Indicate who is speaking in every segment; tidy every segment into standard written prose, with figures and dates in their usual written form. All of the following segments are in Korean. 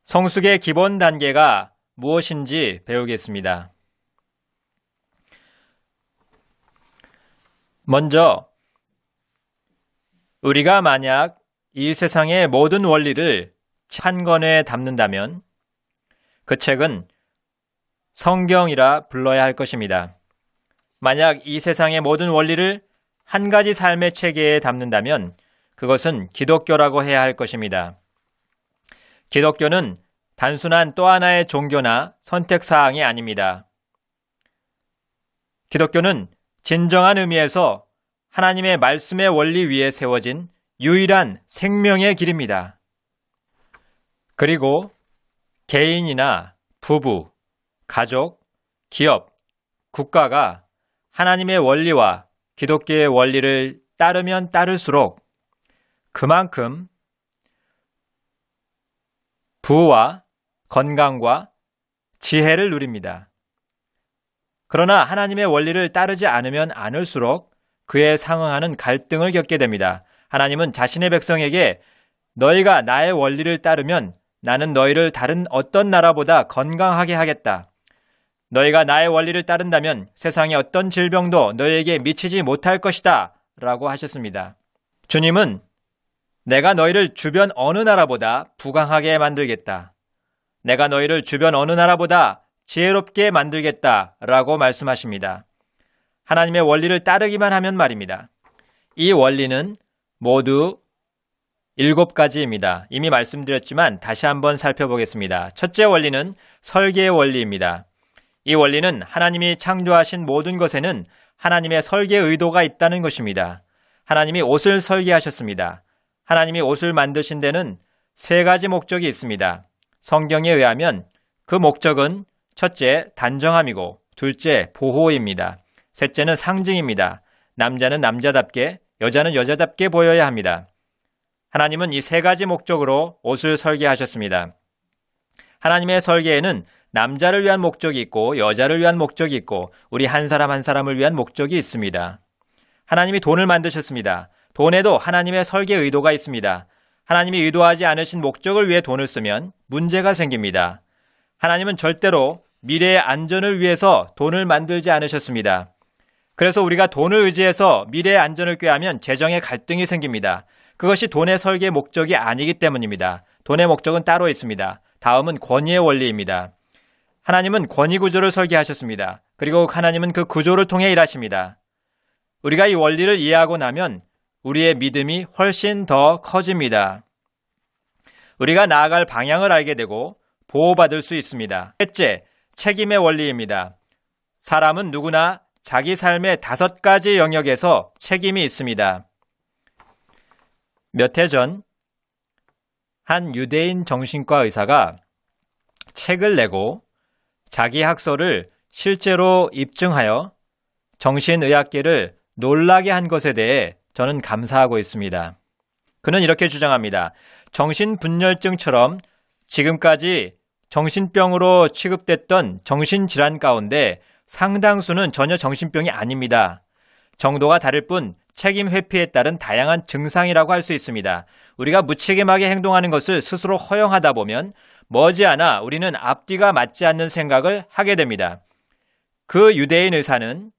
Speaker 1: 성숙의 기본 단계가 무엇인지 배우겠습니다. 먼저 우리가 만약 이 세상의 모든 원리를 한 권에 담는다면 그 책은 성경이라 불러야 할 것입니다. 만약 이 세상의 모든 원리를 한 가지 삶의 체계에 담는다면 그것은 기독교라고 해야 할 것입니다. 기독교는 단순한 또 하나의 종교나 선택사항이 아닙니다. 기독교는 진정한 의미에서 하나님의 말씀의 원리 위에 세워진 유일한 생명의 길입니다. 그리고 개인이나 부부, 가족, 기업, 국가가 하나님의 원리와 기독교의 원리를 따르면 따를수록 그만큼 부와 건강과 지혜를 누립니다. 그러나 하나님의 원리를 따르지 않으면 않을수록 그에 상응하는 갈등을 겪게 됩니다. 하나님은 자신의 백성에게 너희가 나의 원리를 따르면 나는 너희를 다른 어떤 나라보다 건강하게 하겠다. 너희가 나의 원리를 따른다면 세상의 어떤 질병도 너희에게 미치지 못할 것이다 라고 하셨습니다. 주님은 내가 너희를 주변 어느 나라보다 부강하게 만들겠다. 내가 너희를 주변 어느 나라보다 지혜롭게 만들겠다 라고 말씀하십니다. 하나님의 원리를 따르기만 하면 말입니다. 이 원리는 모두 7가지입니다. 이미 말씀드렸지만 다시 한번 살펴보겠습니다. 첫째 원리는 설계의 원리입니다. 이 원리는 하나님이 창조하신 모든 것에는 하나님의 설계 의도가 있다는 것입니다. 하나님이 옷을 설계하셨습니다. 하나님이 옷을 만드신 데는 3가지 목적이 있습니다. 성경에 의하면 그 목적은 첫째, 단정함이고 둘째, 보호입니다. 셋째는 상징입니다. 남자는 남자답게, 여자는 여자답게 보여야 합니다. 하나님은 이 3가지 목적으로 옷을 설계하셨습니다. 하나님의 설계에는 남자를 위한 목적이 있고 여자를 위한 목적이 있고 우리 한 사람 한 사람을 위한 목적이 있습니다. 하나님이 돈을 만드셨습니다. 돈에도 하나님의 설계 의도가 있습니다. 하나님이 의도하지 않으신 목적을 위해 돈을 쓰면 문제가 생깁니다. 하나님은 절대로 미래의 안전을 위해서 돈을 만들지 않으셨습니다. 그래서 우리가 돈을 의지해서 미래의 안전을 꾀하면 재정의 갈등이 생깁니다. 그것이 돈의 설계 목적이 아니기 때문입니다. 돈의 목적은 따로 있습니다. 다음은 권위의 원리입니다. 하나님은 권위 구조를 설계하셨습니다. 그리고 하나님은 그 구조를 통해 일하십니다. 우리가 이 원리를 이해하고 나면 우리의 믿음이 훨씬 더 커집니다. 우리가 나아갈 방향을 알게 되고 보호받을 수 있습니다. 셋째, 책임의 원리입니다. 사람은 누구나 자기 삶의 5가지 영역에서 책임이 있습니다. 몇 해 전 한 유대인 정신과 의사가 책을 내고 자기 학설을 실제로 입증하여 정신의학계를 놀라게 한 것에 대해 저는 감사하고 있습니다. 그는 이렇게 주장합니다. 정신분열증처럼 지금까지 정신병으로 취급됐던 정신질환 가운데 상당수는 전혀 정신병이 아닙니다. 정도가 다를 뿐 책임 회피에 따른 다양한 증상이라고 할 수 있습니다. 우리가 무책임하게 행동하는 것을 스스로 허용하다 보면 머지않아 우리는 앞뒤가 맞지 않는 생각을 하게 됩니다. 그 유대인 의사는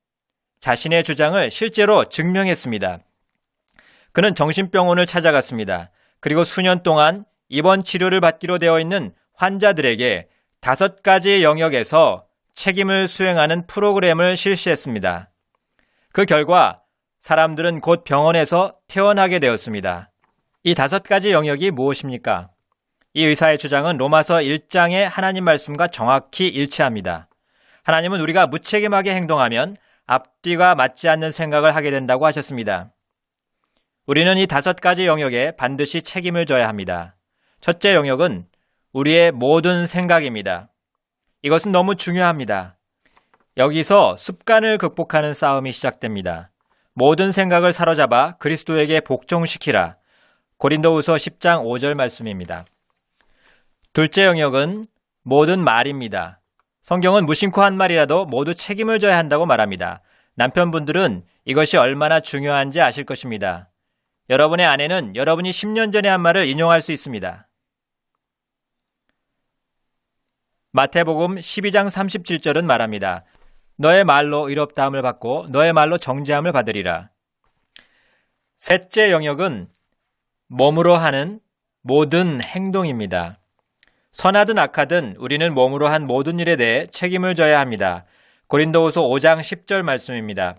Speaker 1: 자신의 주장을 실제로 증명했습니다. 그는 정신병원을 찾아갔습니다. 그리고 수년 동안 입원 치료를 받기로 되어 있는 환자들에게 5가지 영역에서 책임을 수행하는 프로그램을 실시했습니다. 그 결과 사람들은 곧 병원에서 퇴원하게 되었습니다. 이 5가지 영역이 무엇입니까? 이 의사의 주장은 로마서 1장의 하나님 말씀과 정확히 일치합니다. 하나님은 우리가 무책임하게 행동하면 앞뒤가 맞지 않는 생각을 하게 된다고 하셨습니다. 우리는 이 5가지 영역에 반드시 책임을 져야 합니다. 첫째 영역은 우리의 모든 생각입니다. 이것은 너무 중요합니다. 여기서 습관을 극복하는 싸움이 시작됩니다. 모든 생각을 사로잡아 그리스도에게 복종시키라. 고린도후서 10장 5절 말씀입니다. 둘째 영역은 모든 말입니다. 성경은 무심코 한 말이라도 모두 책임을 져야 한다고 말합니다. 남편분들은 이것이 얼마나 중요한지 아실 것입니다. 여러분의 아내는 여러분이 10년 전에 한 말을 인용할 수 있습니다. 마태복음 12장 37절은 말합니다. 너의 말로 의롭다함을 받고 너의 말로 정죄함을 받으리라. 셋째 영역은 몸으로 하는 모든 행동입니다. 선하든 악하든 우리는 몸으로 한 모든 일에 대해 책임을 져야 합니다. 고린도후서 5장 10절 말씀입니다.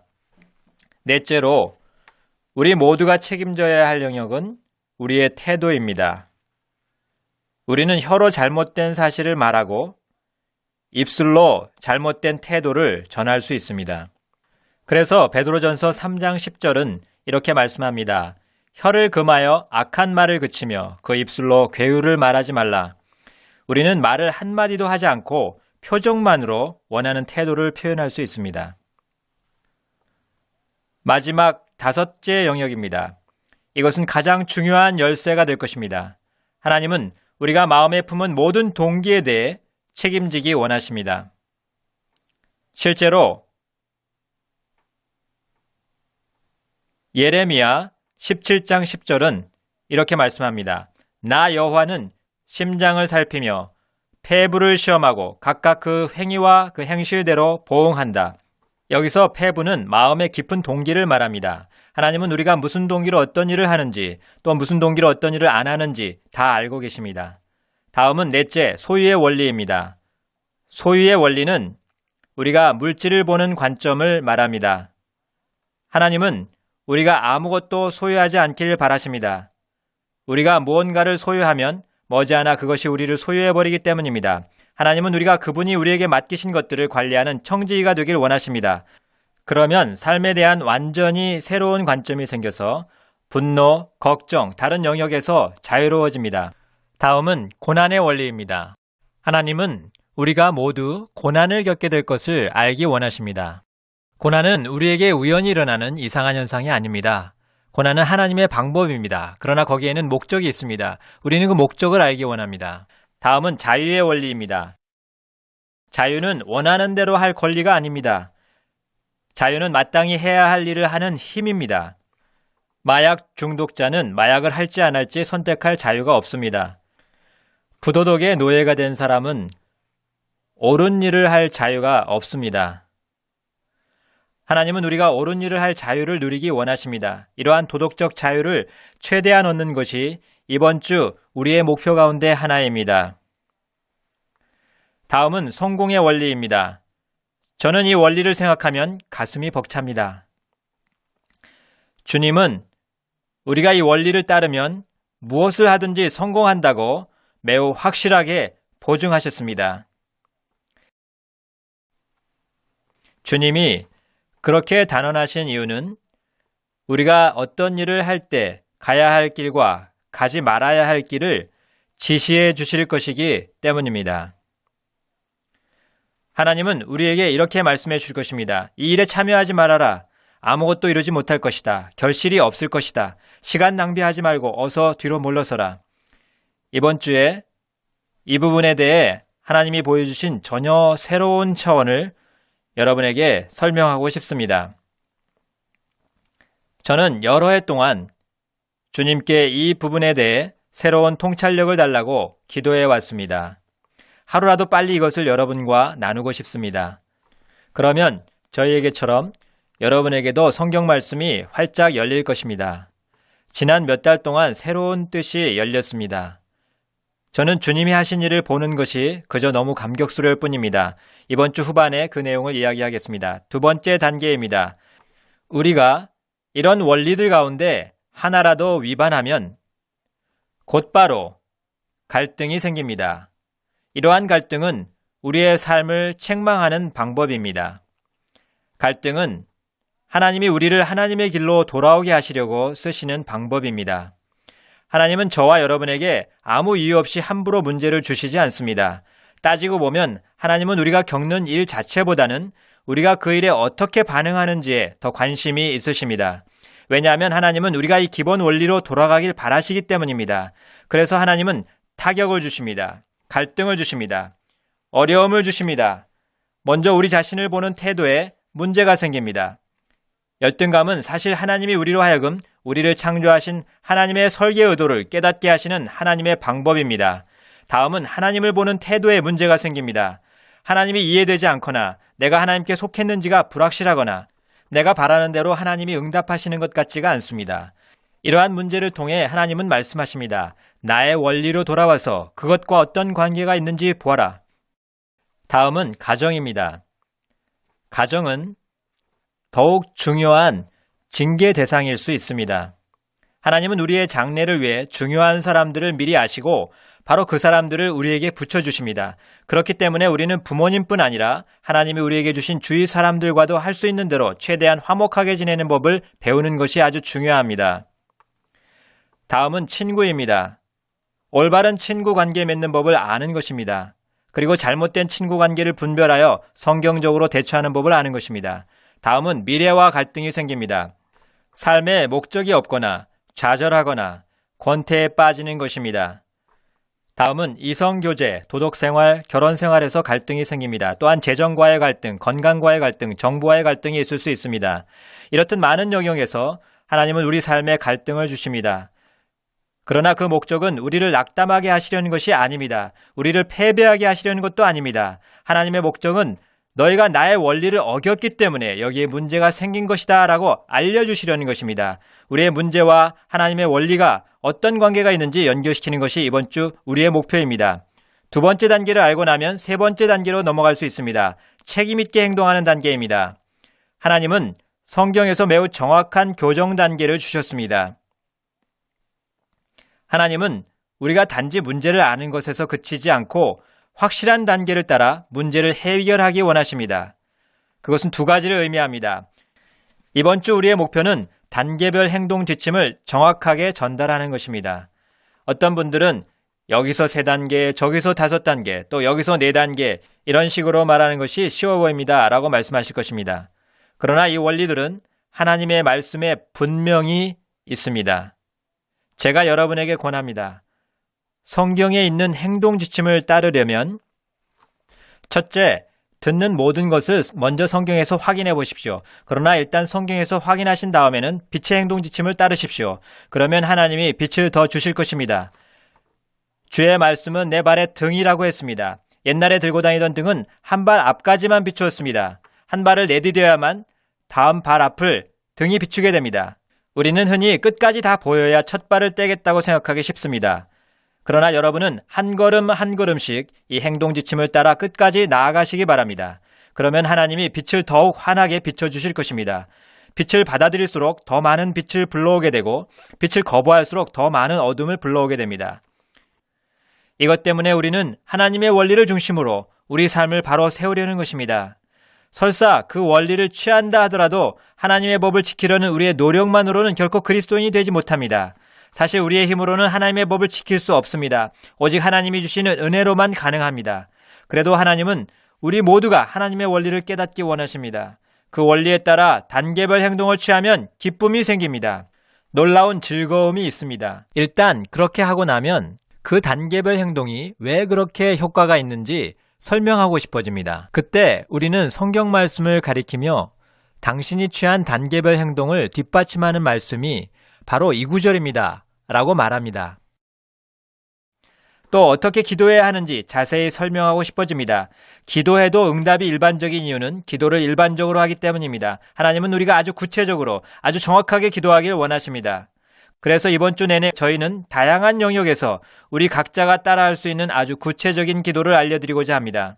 Speaker 1: 넷째로 우리 모두가 책임져야 할 영역은 우리의 태도입니다. 우리는 혀로 잘못된 사실을 말하고 입술로 잘못된 태도를 전할 수 있습니다. 그래서 베드로전서 3장 10절은 이렇게 말씀합니다. 혀를 금하여 악한 말을 그치며 그 입술로 괴유를 말하지 말라. 우리는 말을 한마디도 하지 않고 표정만으로 원하는 태도를 표현할 수 있습니다. 마지막 다섯째 영역입니다. 이것은 가장 중요한 열쇠가 될 것입니다. 하나님은 우리가 마음에 품은 모든 동기에 대해 책임지기 원하십니다. 실제로 예레미야 17장 10절은 이렇게 말씀합니다. 나 여호와는 심장을 살피며 폐부를 시험하고 각각 그 행위와 그 행실대로 보응한다. 여기서 폐부는 마음의 깊은 동기를 말합니다. 하나님은 우리가 무슨 동기로 어떤 일을 하는지 또 무슨 동기로 어떤 일을 안 하는지 다 알고 계십니다. 다음은 넷째, 소유의 원리입니다. 소유의 원리는 우리가 물질을 보는 관점을 말합니다. 하나님은 우리가 아무것도 소유하지 않기를 바라십니다. 우리가 무언가를 소유하면 머지않아 그것이 우리를 소유해버리기 때문입니다. 하나님은 우리가 그분이 우리에게 맡기신 것들을 관리하는 청지기가 되길 원하십니다. 그러면 삶에 대한 완전히 새로운 관점이 생겨서 분노, 걱정, 다른 영역에서 자유로워집니다. 다음은 고난의 원리입니다. 하나님은 우리가 모두 고난을 겪게 될 것을 알기 원하십니다. 고난은 우리에게 우연히 일어나는 이상한 현상이 아닙니다. 고난은 하나님의 방법입니다. 그러나 거기에는 목적이 있습니다. 우리는 그 목적을 알기 원합니다. 다음은 자유의 원리입니다. 자유는 원하는 대로 할 권리가 아닙니다. 자유는 마땅히 해야 할 일을 하는 힘입니다. 마약 중독자는 마약을 할지 안 할지 선택할 자유가 없습니다. 부도덕의 노예가 된 사람은 옳은 일을 할 자유가 없습니다. 하나님은 우리가 옳은 일을 할 자유를 누리기 원하십니다. 이러한 도덕적 자유를 최대한 얻는 것이 이번 주 우리의 목표 가운데 하나입니다. 다음은 성공의 원리입니다. 저는 이 원리를 생각하면 가슴이 벅찹니다. 주님은 우리가 이 원리를 따르면 무엇을 하든지 성공한다고 매우 확실하게 보증하셨습니다. 주님이 그렇게 단언하신 이유는 우리가 어떤 일을 할 때 가야 할 길과 가지 말아야 할 길을 지시해 주실 것이기 때문입니다. 하나님은 우리에게 이렇게 말씀해 주실 것입니다. 이 일에 참여하지 말아라. 아무것도 이루지 못할 것이다. 결실이 없을 것이다. 시간 낭비하지 말고 어서 뒤로 물러서라. 이번 주에 이 부분에 대해 하나님이 보여주신 전혀 새로운 차원을 여러분에게 설명하고 싶습니다. 저는 여러 해 동안 주님께 이 부분에 대해 새로운 통찰력을 달라고 기도해 왔습니다. 하루라도 빨리 이것을 여러분과 나누고 싶습니다. 그러면 저희에게처럼 여러분에게도 성경 말씀이 활짝 열릴 것입니다. 지난 몇 달 동안 새로운 뜻이 열렸습니다. 저는 주님이 하신 일을 보는 것이 그저 너무 감격스러울 뿐입니다. 이번 주 후반에 그 내용을 이야기하겠습니다. 두 번째 단계입니다. 우리가 이런 원리들 가운데 하나라도 위반하면 곧바로 갈등이 생깁니다. 이러한 갈등은 우리의 삶을 책망하는 방법입니다. 갈등은 하나님이 우리를 하나님의 길로 돌아오게 하시려고 쓰시는 방법입니다. 하나님은 저와 여러분에게 아무 이유 없이 함부로 문제를 주시지 않습니다. 따지고 보면 하나님은 우리가 겪는 일 자체보다는 우리가 그 일에 어떻게 반응하는지에 더 관심이 있으십니다. 왜냐하면 하나님은 우리가 이 기본 원리로 돌아가길 바라시기 때문입니다. 그래서 하나님은 타격을 주십니다. 갈등을 주십니다. 어려움을 주십니다. 먼저 우리 자신을 보는 태도에 문제가 생깁니다. 열등감은 사실 하나님이 우리로 하여금 우리를 창조하신 하나님의 설계 의도를 깨닫게 하시는 하나님의 방법입니다. 다음은 하나님을 보는 태도에 문제가 생깁니다. 하나님이 이해되지 않거나 내가 하나님께 속했는지가 불확실하거나 내가 바라는 대로 하나님이 응답하시는 것 같지가 않습니다. 이러한 문제를 통해 하나님은 말씀하십니다. 나의 원리로 돌아와서 그것과 어떤 관계가 있는지 보아라. 다음은 가정입니다. 가정은 더욱 중요한 징계 대상일 수 있습니다. 하나님은 우리의 장래를 위해 중요한 사람들을 미리 아시고 바로 그 사람들을 우리에게 붙여주십니다. 그렇기 때문에 우리는 부모님뿐 아니라 하나님이 우리에게 주신 주위 사람들과도 할 수 있는 대로 최대한 화목하게 지내는 법을 배우는 것이 아주 중요합니다. 다음은 친구입니다. 올바른 친구 관계 맺는 법을 아는 것입니다. 그리고 잘못된 친구 관계를 분별하여 성경적으로 대처하는 법을 아는 것입니다. 다음은 미래와 갈등이 생깁니다. 삶에 목적이 없거나 좌절하거나 권태에 빠지는 것입니다. 다음은 이성교제, 도덕생활, 결혼생활에서 갈등이 생깁니다. 또한 재정과의 갈등, 건강과의 갈등, 정부와의 갈등이 있을 수 있습니다. 이렇듯 많은 영역에서 하나님은 우리 삶에 갈등을 주십니다. 그러나 그 목적은 우리를 낙담하게 하시려는 것이 아닙니다. 우리를 패배하게 하시려는 것도 아닙니다. 하나님의 목적은 너희가 나의 원리를 어겼기 때문에 여기에 문제가 생긴 것이다 라고 알려주시려는 것입니다. 우리의 문제와 하나님의 원리가 어떤 관계가 있는지 연결시키는 것이 이번 주 우리의 목표입니다. 두 번째 단계를 알고 나면 세 번째 단계로 넘어갈 수 있습니다. 책임 있게 행동하는 단계입니다. 하나님은 성경에서 매우 정확한 교정 단계를 주셨습니다. 하나님은 우리가 단지 문제를 아는 것에서 그치지 않고 확실한 단계를 따라 문제를 해결하기 원하십니다. 그것은 두 가지를 의미합니다. 이번 주 우리의 목표는 단계별 행동 지침을 정확하게 전달하는 것입니다. 어떤 분들은 여기서 3단계, 저기서 5단계, 또 여기서 4단계 이런 식으로 말하는 것이 쉬워 보입니다 라고 말씀하실 것입니다. 그러나 이 원리들은 하나님의 말씀에 분명히 있습니다. 제가 여러분에게 권합니다. 성경에 있는 행동 지침을 따르려면 첫째, 듣는 모든 것을 먼저 성경에서 확인해 보십시오. 그러나 일단 성경에서 확인하신 다음에는 빛의 행동 지침을 따르십시오. 그러면 하나님이 빛을 더 주실 것입니다. 주의 말씀은 내 발의 등이라고 했습니다. 옛날에 들고 다니던 등은 한 발 앞까지만 비추었습니다. 한 발을 내디뎌야만 다음 발 앞을 등이 비추게 됩니다. 우리는 흔히 끝까지 다 보여야 첫 발을 떼겠다고 생각하기 쉽습니다. 그러나 여러분은 한 걸음 한 걸음씩 이 행동 지침을 따라 끝까지 나아가시기 바랍니다. 그러면 하나님이 빛을 더욱 환하게 비춰주실 것입니다. 빛을 받아들일수록 더 많은 빛을 불러오게 되고 빛을 거부할수록 더 많은 어둠을 불러오게 됩니다. 이것 때문에 우리는 하나님의 원리를 중심으로 우리 삶을 바로 세우려는 것입니다. 설사 그 원리를 취한다 하더라도 하나님의 법을 지키려는 우리의 노력만으로는 결코 그리스도인이 되지 못합니다. 사실 우리의 힘으로는 하나님의 법을 지킬 수 없습니다. 오직 하나님이 주시는 은혜로만 가능합니다. 그래도 하나님은 우리 모두가 하나님의 원리를 깨닫기 원하십니다. 그 원리에 따라 단계별 행동을 취하면 기쁨이 생깁니다. 놀라운 즐거움이 있습니다. 일단 그렇게 하고 나면 그 단계별 행동이 왜 그렇게 효과가 있는지 설명하고 싶어집니다. 그때 우리는 성경 말씀을 가리키며 당신이 취한 단계별 행동을 뒷받침하는 말씀이 바로 이 구절입니다 라고 말합니다. 또 어떻게 기도해야 하는지 자세히 설명하고 싶어집니다. 기도해도 응답이 일반적인 이유는 기도를 일반적으로 하기 때문입니다. 하나님은 우리가 아주 구체적으로 아주 정확하게 기도하길 원하십니다. 그래서 이번 주 내내 저희는 다양한 영역에서 우리 각자가 따라할 수 있는 아주 구체적인 기도를 알려드리고자 합니다.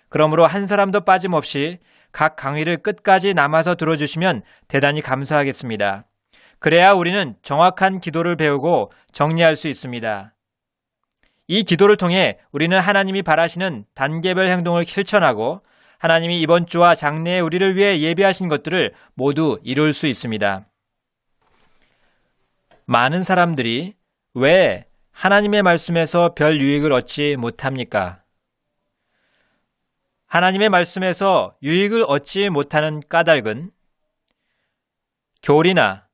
Speaker 1: 그러므로 한 사람도 빠짐없이 각 강의를 끝까지 남아서 들어주시면 대단히 감사하겠습니다. 그래야 우리는 정확한 기도를 배우고 정리할 수 있습니다. 이 기도를 통해 우리는 하나님이 바라시는 단계별 행동을 실천하고 하나님이 이번 주와 장래에 우리를 위해 예비하신 것들을 모두 이룰 수 있습니다. 많은 사람들이 왜 하나님의 말씀에서 별 유익을 얻지 못합니까? 하나님의 말씀에서 유익을 얻지 못하는 까닭은 교리나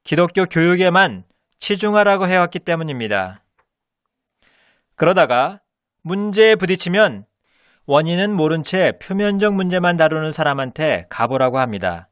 Speaker 1: 기독교 교육에만 치중하라고 해왔기 때문입니다. 그러다가 문제에 부딪히면 원인은 모른 채 표면적 문제만 다루는 사람한테 가보라고 합니다.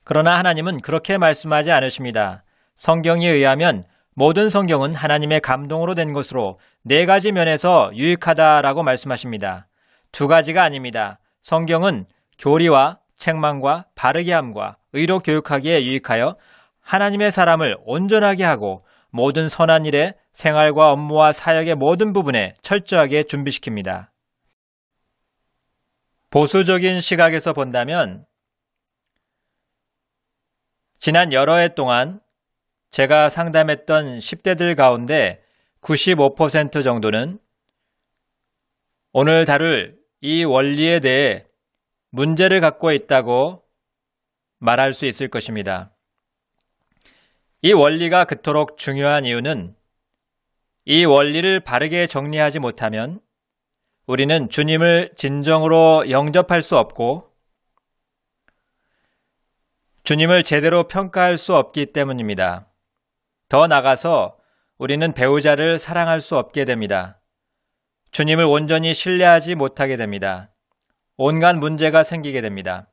Speaker 1: 그러나 하나님은 그렇게 말씀하지 않으십니다. 성경에 의하면 모든 성경은 하나님의 감동으로 된 것으로 4가지 면에서 유익하다라고 말씀하십니다. 2가지가 아닙니다. 성경은 교리와 책망과 바르게 함과 의로 교육하기에 유익하여 하나님의 사람을 온전하게 하고 모든 선한 일에 생활과 업무와 사역의 모든 부분에 철저하게 준비시킵니다. 보수적인 시각에서 본다면 지난 여러 해 동안 제가 상담했던 10대들 가운데 95% 정도는 오늘 다룰 이 원리에 대해 문제를 갖고 있다고 말할 수 있을 것입니다. 이 원리가 그토록 중요한 이유는 이 원리를 바르게 정리하지 못하면 우리는 주님을 진정으로 영접할 수 없고 주님을 제대로 평가할 수 없기 때문입니다. 더 나아가서 우리는 배우자를 사랑할 수 없게 됩니다. 주님을 온전히 신뢰하지 못하게 됩니다. 온갖 문제가 생기게 됩니다.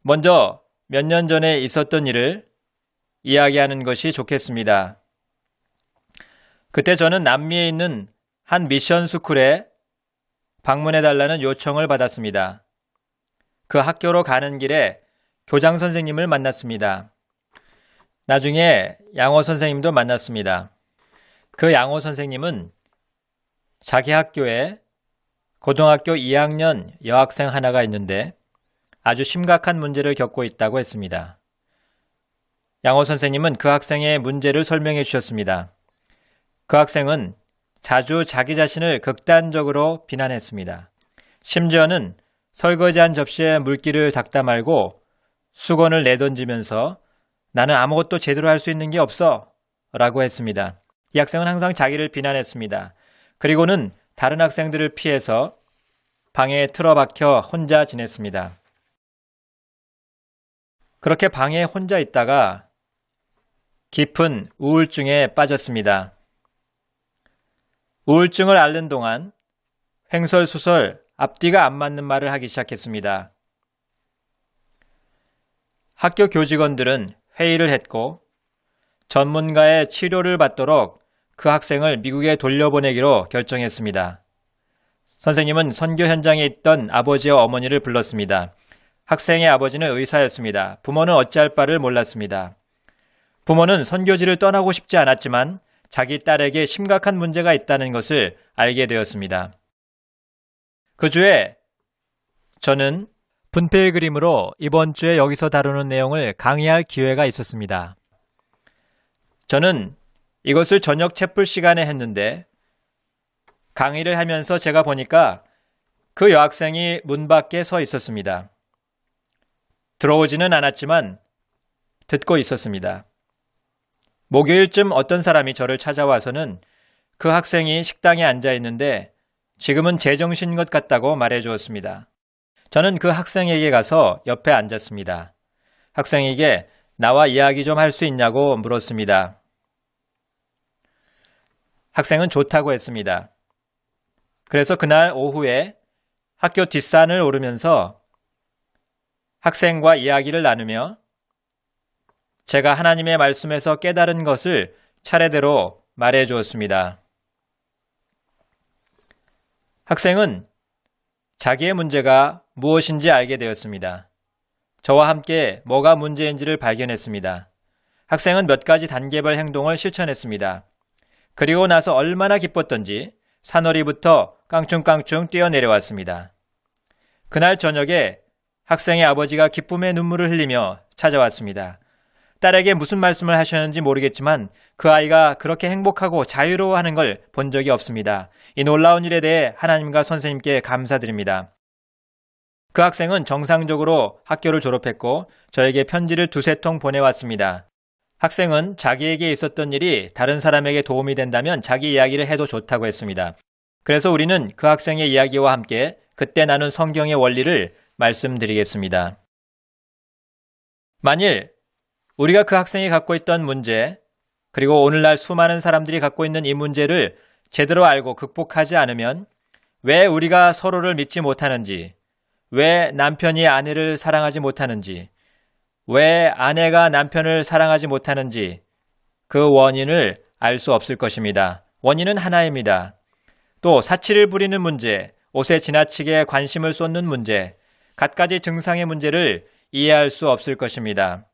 Speaker 1: 먼저 몇 년 전에 있었던 일을 이야기하는 것이 좋겠습니다. 그때 저는 남미에 있는 한 미션 스쿨에 방문해달라는 요청을 받았습니다. 그 학교로 가는 길에 교장 선생님을 만났습니다. 나중에 양호 선생님도 만났습니다. 그 양호 선생님은 자기 학교에 고등학교 2학년 여학생 하나가 있는데 아주 심각한 문제를 겪고 있다고 했습니다. 양호 선생님은 그 학생의 문제를 설명해 주셨습니다. 그 학생은 자주 자기 자신을 극단적으로 비난했습니다. 심지어는 설거지한 접시에 물기를 닦다 말고 수건을 내던지면서 나는 아무것도 제대로 할 수 있는 게 없어 라고 했습니다. 이 학생은 항상 자기를 비난했습니다. 그리고는 다른 학생들을 피해서 방에 틀어박혀 혼자 지냈습니다. 그렇게 방에 혼자 있다가 깊은 우울증에 빠졌습니다. 우울증을 앓는 동안 횡설수설 앞뒤가 안 맞는 말을 하기 시작했습니다. 학교 교직원들은 회의를 했고 전문가의 치료를 받도록 그 학생을 미국에 돌려보내기로 결정했습니다. 선생님은 선교 현장에 있던 아버지와 어머니를 불렀습니다. 학생의 아버지는 의사였습니다. 부모는 어찌할 바를 몰랐습니다. 부모는 선교지를 떠나고 싶지 않았지만 자기 딸에게 심각한 문제가 있다는 것을 알게 되었습니다. 그 주에 저는 분필 그림으로 이번 주에 여기서 다루는 내용을 강의할 기회가 있었습니다. 저는 이것을 저녁 채플 시간에 했는데 강의를 하면서 제가 보니까 그 여학생이 문 밖에 서 있었습니다. 들어오지는 않았지만 듣고 있었습니다. 목요일쯤 어떤 사람이 저를 찾아와서는 그 학생이 식당에 앉아 있는데 지금은 제정신인 것 같다고 말해 주었습니다. 저는 그 학생에게 가서 옆에 앉았습니다. 학생에게 나와 이야기 좀 할 수 있냐고 물었습니다. 학생은 좋다고 했습니다. 그래서 그날 오후에 학교 뒷산을 오르면서 학생과 이야기를 나누며 제가 하나님의 말씀에서 깨달은 것을 차례대로 말해 주었습니다. 학생은 자기의 문제가 무엇인지 알게 되었습니다. 저와 함께 뭐가 문제인지를 발견했습니다. 학생은 몇 가지 단계별 행동을 실천했습니다. 그리고 나서 얼마나 기뻤던지 산허리부터 깡충깡충 뛰어내려왔습니다. 그날 저녁에 학생의 아버지가 기쁨의 눈물을 흘리며 찾아왔습니다. 딸에게 무슨 말씀을 하셨는지 모르겠지만 그 아이가 그렇게 행복하고 자유로워하는 걸 본 적이 없습니다. 이 놀라운 일에 대해 하나님과 선생님께 감사드립니다. 그 학생은 정상적으로 학교를 졸업했고 저에게 편지를 2-3통 보내왔습니다. 학생은 자기에게 있었던 일이 다른 사람에게 도움이 된다면 자기 이야기를 해도 좋다고 했습니다. 그래서 우리는 그 학생의 이야기와 함께 그때 나눈 성경의 원리를 말씀드리겠습니다. 만일 우리가 그 학생이 갖고 있던 문제, 그리고 오늘날 수많은 사람들이 갖고 있는 이 문제를 제대로 알고 극복하지 않으면 왜 우리가 서로를 믿지 못하는지, 왜 남편이 아내를 사랑하지 못하는지, 왜 아내가 남편을 사랑하지 못하는지 그 원인을 알 수 없을 것입니다. 원인은 하나입니다. 또 사치를 부리는 문제, 옷에 지나치게 관심을 쏟는 문제, 갖가지 증상의 문제를 이해할 수 없을 것입니다.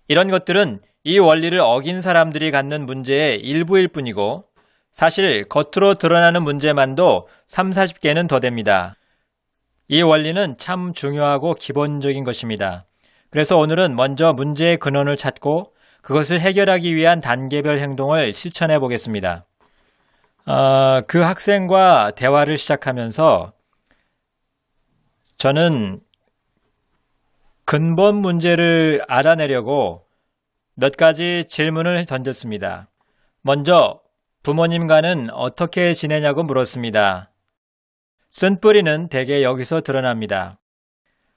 Speaker 1: 이런 것들은 이 원리를 어긴 사람들이 갖는 문제의 일부일 뿐이고 사실 겉으로 드러나는 문제만도 30-40개는 더 됩니다. 이 원리는 참 중요하고 기본적인 것입니다. 그래서 오늘은 먼저 문제의 근원을 찾고 그것을 해결하기 위한 단계별 행동을 실천해 보겠습니다. 그 학생과 대화를 시작하면서 저는 근본 문제를 알아내려고 몇 가지 질문을 던졌습니다. 먼저 부모님과는 어떻게 지내냐고 물었습니다. 쓴뿌리는 대개 여기서 드러납니다.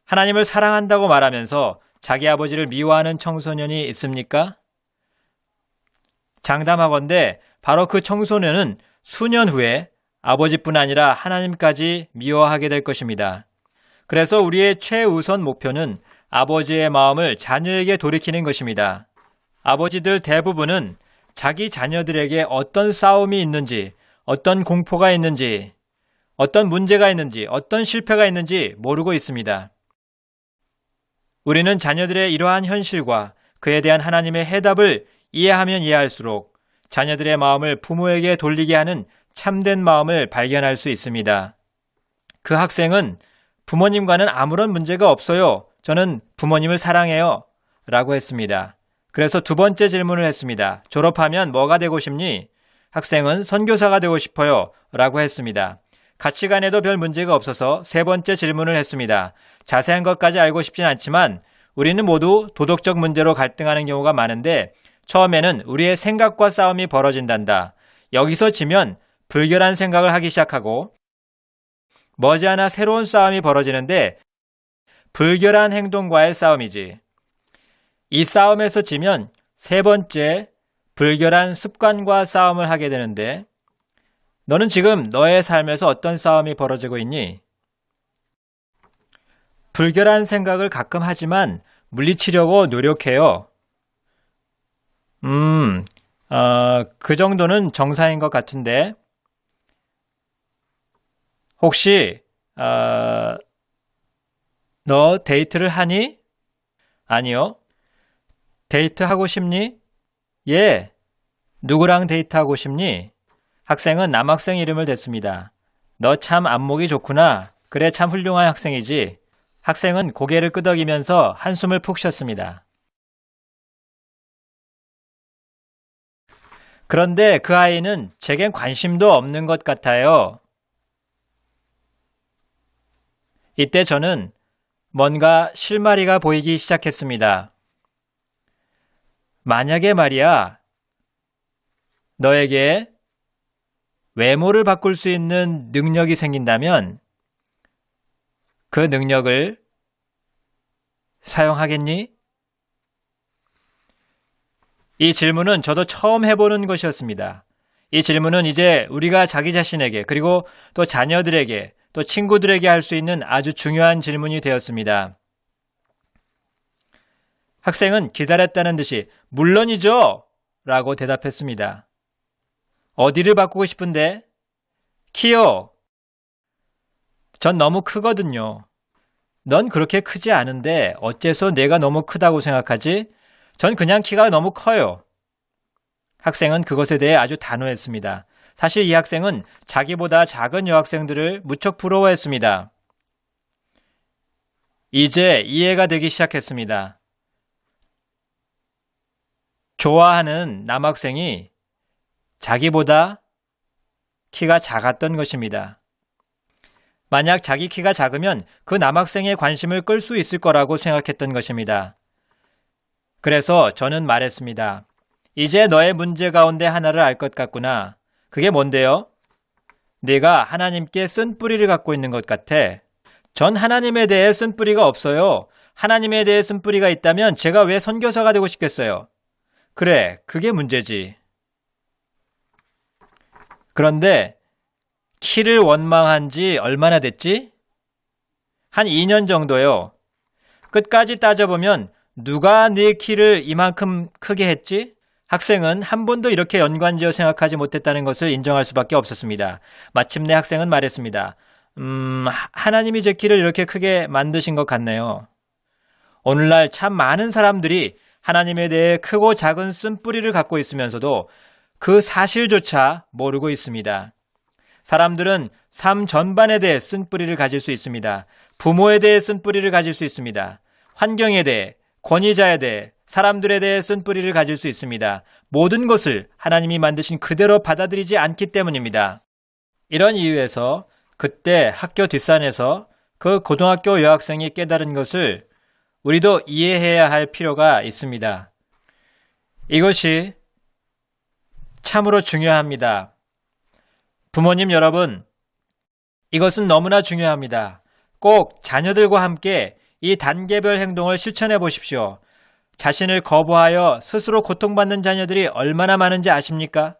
Speaker 1: 하나님을 사랑한다고 말하면서 자기 아버지를 미워하는 청소년이 있습니까? 장담하건대 바로 그 청소년은 수년 후에 아버지뿐 아니라 하나님까지 미워하게 될 것입니다. 그래서 우리의 최우선 목표는 아버지의 마음을 자녀에게 돌이키는 것입니다. 아버지들 대부분은 자기 자녀들에게 어떤 싸움이 있는지, 어떤 공포가 있는지, 어떤 문제가 있는지, 어떤 실패가 있는지 모르고 있습니다. 우리는 자녀들의 이러한 현실과 그에 대한 하나님의 해답을 이해하면 이해할수록 자녀들의 마음을 부모에게 돌리게 하는 참된 마음을 발견할 수 있습니다. 그 학생은 부모님과는 아무런 문제가 없어요. 저는 부모님을 사랑해요. 라고 했습니다. 그래서 두 번째 질문을 했습니다. 졸업하면 뭐가 되고 싶니? 학생은 선교사가 되고 싶어요. 라고 했습니다. 가치관에도 별 문제가 없어서 세 번째 질문을 했습니다. 자세한 것까지 알고 싶진 않지만 우리는 모두 도덕적 문제로 갈등하는 경우가 많은데 처음에는 우리의 생각과 싸움이 벌어진단다. 여기서 지면 불결한 생각을 하기 시작하고 머지않아 새로운 싸움이 벌어지는데 불결한 행동과의 싸움이지. 이 싸움에서 지면 세 번째 불결한 습관과 싸움을 하게 되는데 너는 지금 너의 삶에서 어떤 싸움이 벌어지고 있니? 불결한 생각을 가끔 하지만 물리치려고 노력해요. 그 정도는 정상인 것 같은데 혹시 너 데이트를 하니? 아니요. 데이트하고 싶니? 예. 누구랑 데이트하고 싶니? 학생은 남학생 이름을 댔습니다. 너 참 안목이 좋구나. 그래 참 훌륭한 학생이지. 학생은 고개를 끄덕이면서 한숨을 푹 쉬었습니다. 그런데 그 아이는 제겐 관심도 없는 것 같아요. 이때 저는 뭔가 실마리가 보이기 시작했습니다. 만약에 말이야, 너에게 외모를 바꿀 수 있는 능력이 생긴다면 그 능력을 사용하겠니? 이 질문은 저도 처음 해보는 것이었습니다. 이 질문은 이제 우리가 자기 자신에게 그리고 또 자녀들에게 또 친구들에게 할 수 있는 아주 중요한 질문이 되었습니다. 학생은 기다렸다는 듯이 물론이죠! 라고 대답했습니다. 어디를 바꾸고 싶은데? 키요! 전 너무 크거든요. 넌 그렇게 크지 않은데 어째서 내가 너무 크다고 생각하지? 전 그냥 키가 너무 커요. 학생은 그것에 대해 아주 단호했습니다. 사실 이 학생은 자기보다 작은 여학생들을 무척 부러워했습니다. 이제 이해가 되기 시작했습니다. 좋아하는 남학생이 자기보다 키가 작았던 것입니다. 만약 자기 키가 작으면 그 남학생의 관심을 끌 수 있을 거라고 생각했던 것입니다. 그래서 저는 말했습니다. 이제 너의 문제 가운데 하나를 알 것 같구나. 그게 뭔데요? 네가 하나님께 쓴 뿌리를 갖고 있는 것 같아. 전 하나님에 대해 쓴 뿌리가 없어요. 하나님에 대해 쓴 뿌리가 있다면 제가 왜 선교사가 되고 싶겠어요? 그래, 그게 문제지. 그런데 키를 원망한 지 얼마나 됐지? 한 2년 정도요. 끝까지 따져보면 누가 네 키를 이만큼 크게 했지? 학생은 한 번도 이렇게 연관지어 생각하지 못했다는 것을 인정할 수밖에 없었습니다. 마침내 학생은 말했습니다. 하나님이 제 키를 이렇게 크게 만드신 것 같네요. 오늘날 참 많은 사람들이 하나님에 대해 크고 작은 쓴뿌리를 갖고 있으면서도 그 사실조차 모르고 있습니다. 사람들은 삶 전반에 대해 쓴뿌리를 가질 수 있습니다. 부모에 대해 쓴뿌리를 가질 수 있습니다. 환경에 대해, 권위자에 대해, 사람들에 대해 쓴뿌리를 가질 수 있습니다. 모든 것을 하나님이 만드신 그대로 받아들이지 않기 때문입니다. 이런 이유에서 그때 학교 뒷산에서 그 고등학교 여학생이 깨달은 것을 우리도 이해해야 할 필요가 있습니다. 이것이 참으로 중요합니다. 부모님 여러분, 이것은 너무나 중요합니다. 꼭 자녀들과 함께 이 단계별 행동을 실천해 보십시오. 자신을 거부하여 스스로 고통받는 자녀들이 얼마나 많은지 아십니까?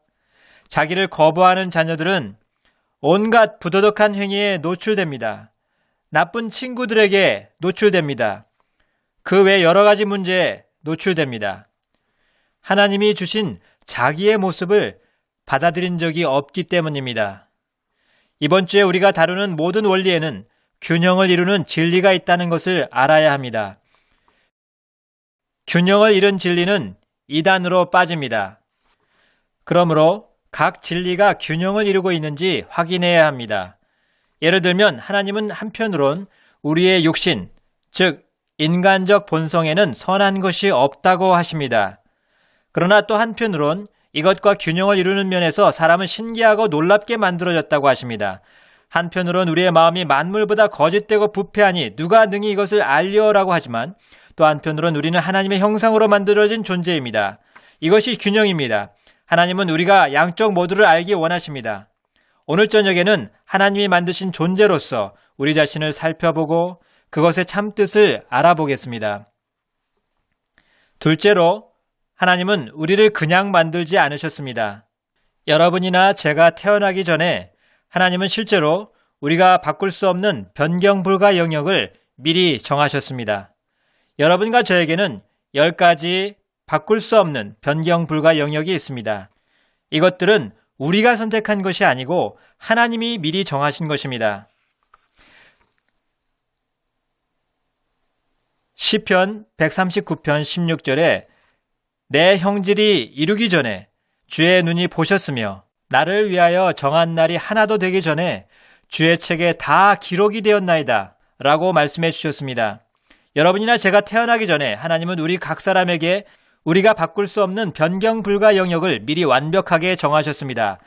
Speaker 1: 자기를 거부하는 자녀들은 온갖 부도덕한 행위에 노출됩니다. 나쁜 친구들에게 노출됩니다. 그 외 여러 가지 문제에 노출됩니다. 하나님이 주신 자기의 모습을 받아들인 적이 없기 때문입니다. 이번 주에 우리가 다루는 모든 원리에는 균형을 이루는 진리가 있다는 것을 알아야 합니다. 균형을 잃은 진리는 이단으로 빠집니다. 그러므로 각 진리가 균형을 이루고 있는지 확인해야 합니다. 예를 들면 하나님은 한편으론 우리의 육신, 즉 인간적 본성에는 선한 것이 없다고 하십니다. 그러나 또 한편으론 이것과 균형을 이루는 면에서 사람은 신기하고 놀랍게 만들어졌다고 하십니다. 한편으론 우리의 마음이 만물보다 거짓되고 부패하니 누가 능히 이것을 알려라고 하지만 또 한편으론 우리는 하나님의 형상으로 만들어진 존재입니다. 이것이 균형입니다. 하나님은 우리가 양쪽 모두를 알기 원하십니다. 오늘 저녁에는 하나님이 만드신 존재로서 우리 자신을 살펴보고 그것의 참뜻을 알아보겠습니다. 둘째로 하나님은 우리를 그냥 만들지 않으셨습니다. 여러분이나 제가 태어나기 전에 하나님은 실제로 우리가 바꿀 수 없는 변경 불가 영역을 미리 정하셨습니다. 여러분과 저에게는 10가지 바꿀 수 없는 변경 불가 영역이 있습니다. 이것들은 우리가 선택한 것이 아니고 하나님이 미리 정하신 것입니다. 시편 139편 16절에 내 형질이 이루기 전에 주의 눈이 보셨으며 나를 위하여 정한 날이 하나도 되기 전에 주의 책에 다 기록이 되었나이다 라고 말씀해 주셨습니다. 여러분이나 제가 태어나기 전에 하나님은 우리 각 사람에게 우리가 바꿀 수 없는 변경 불가 영역을 미리 완벽하게 정하셨습니다.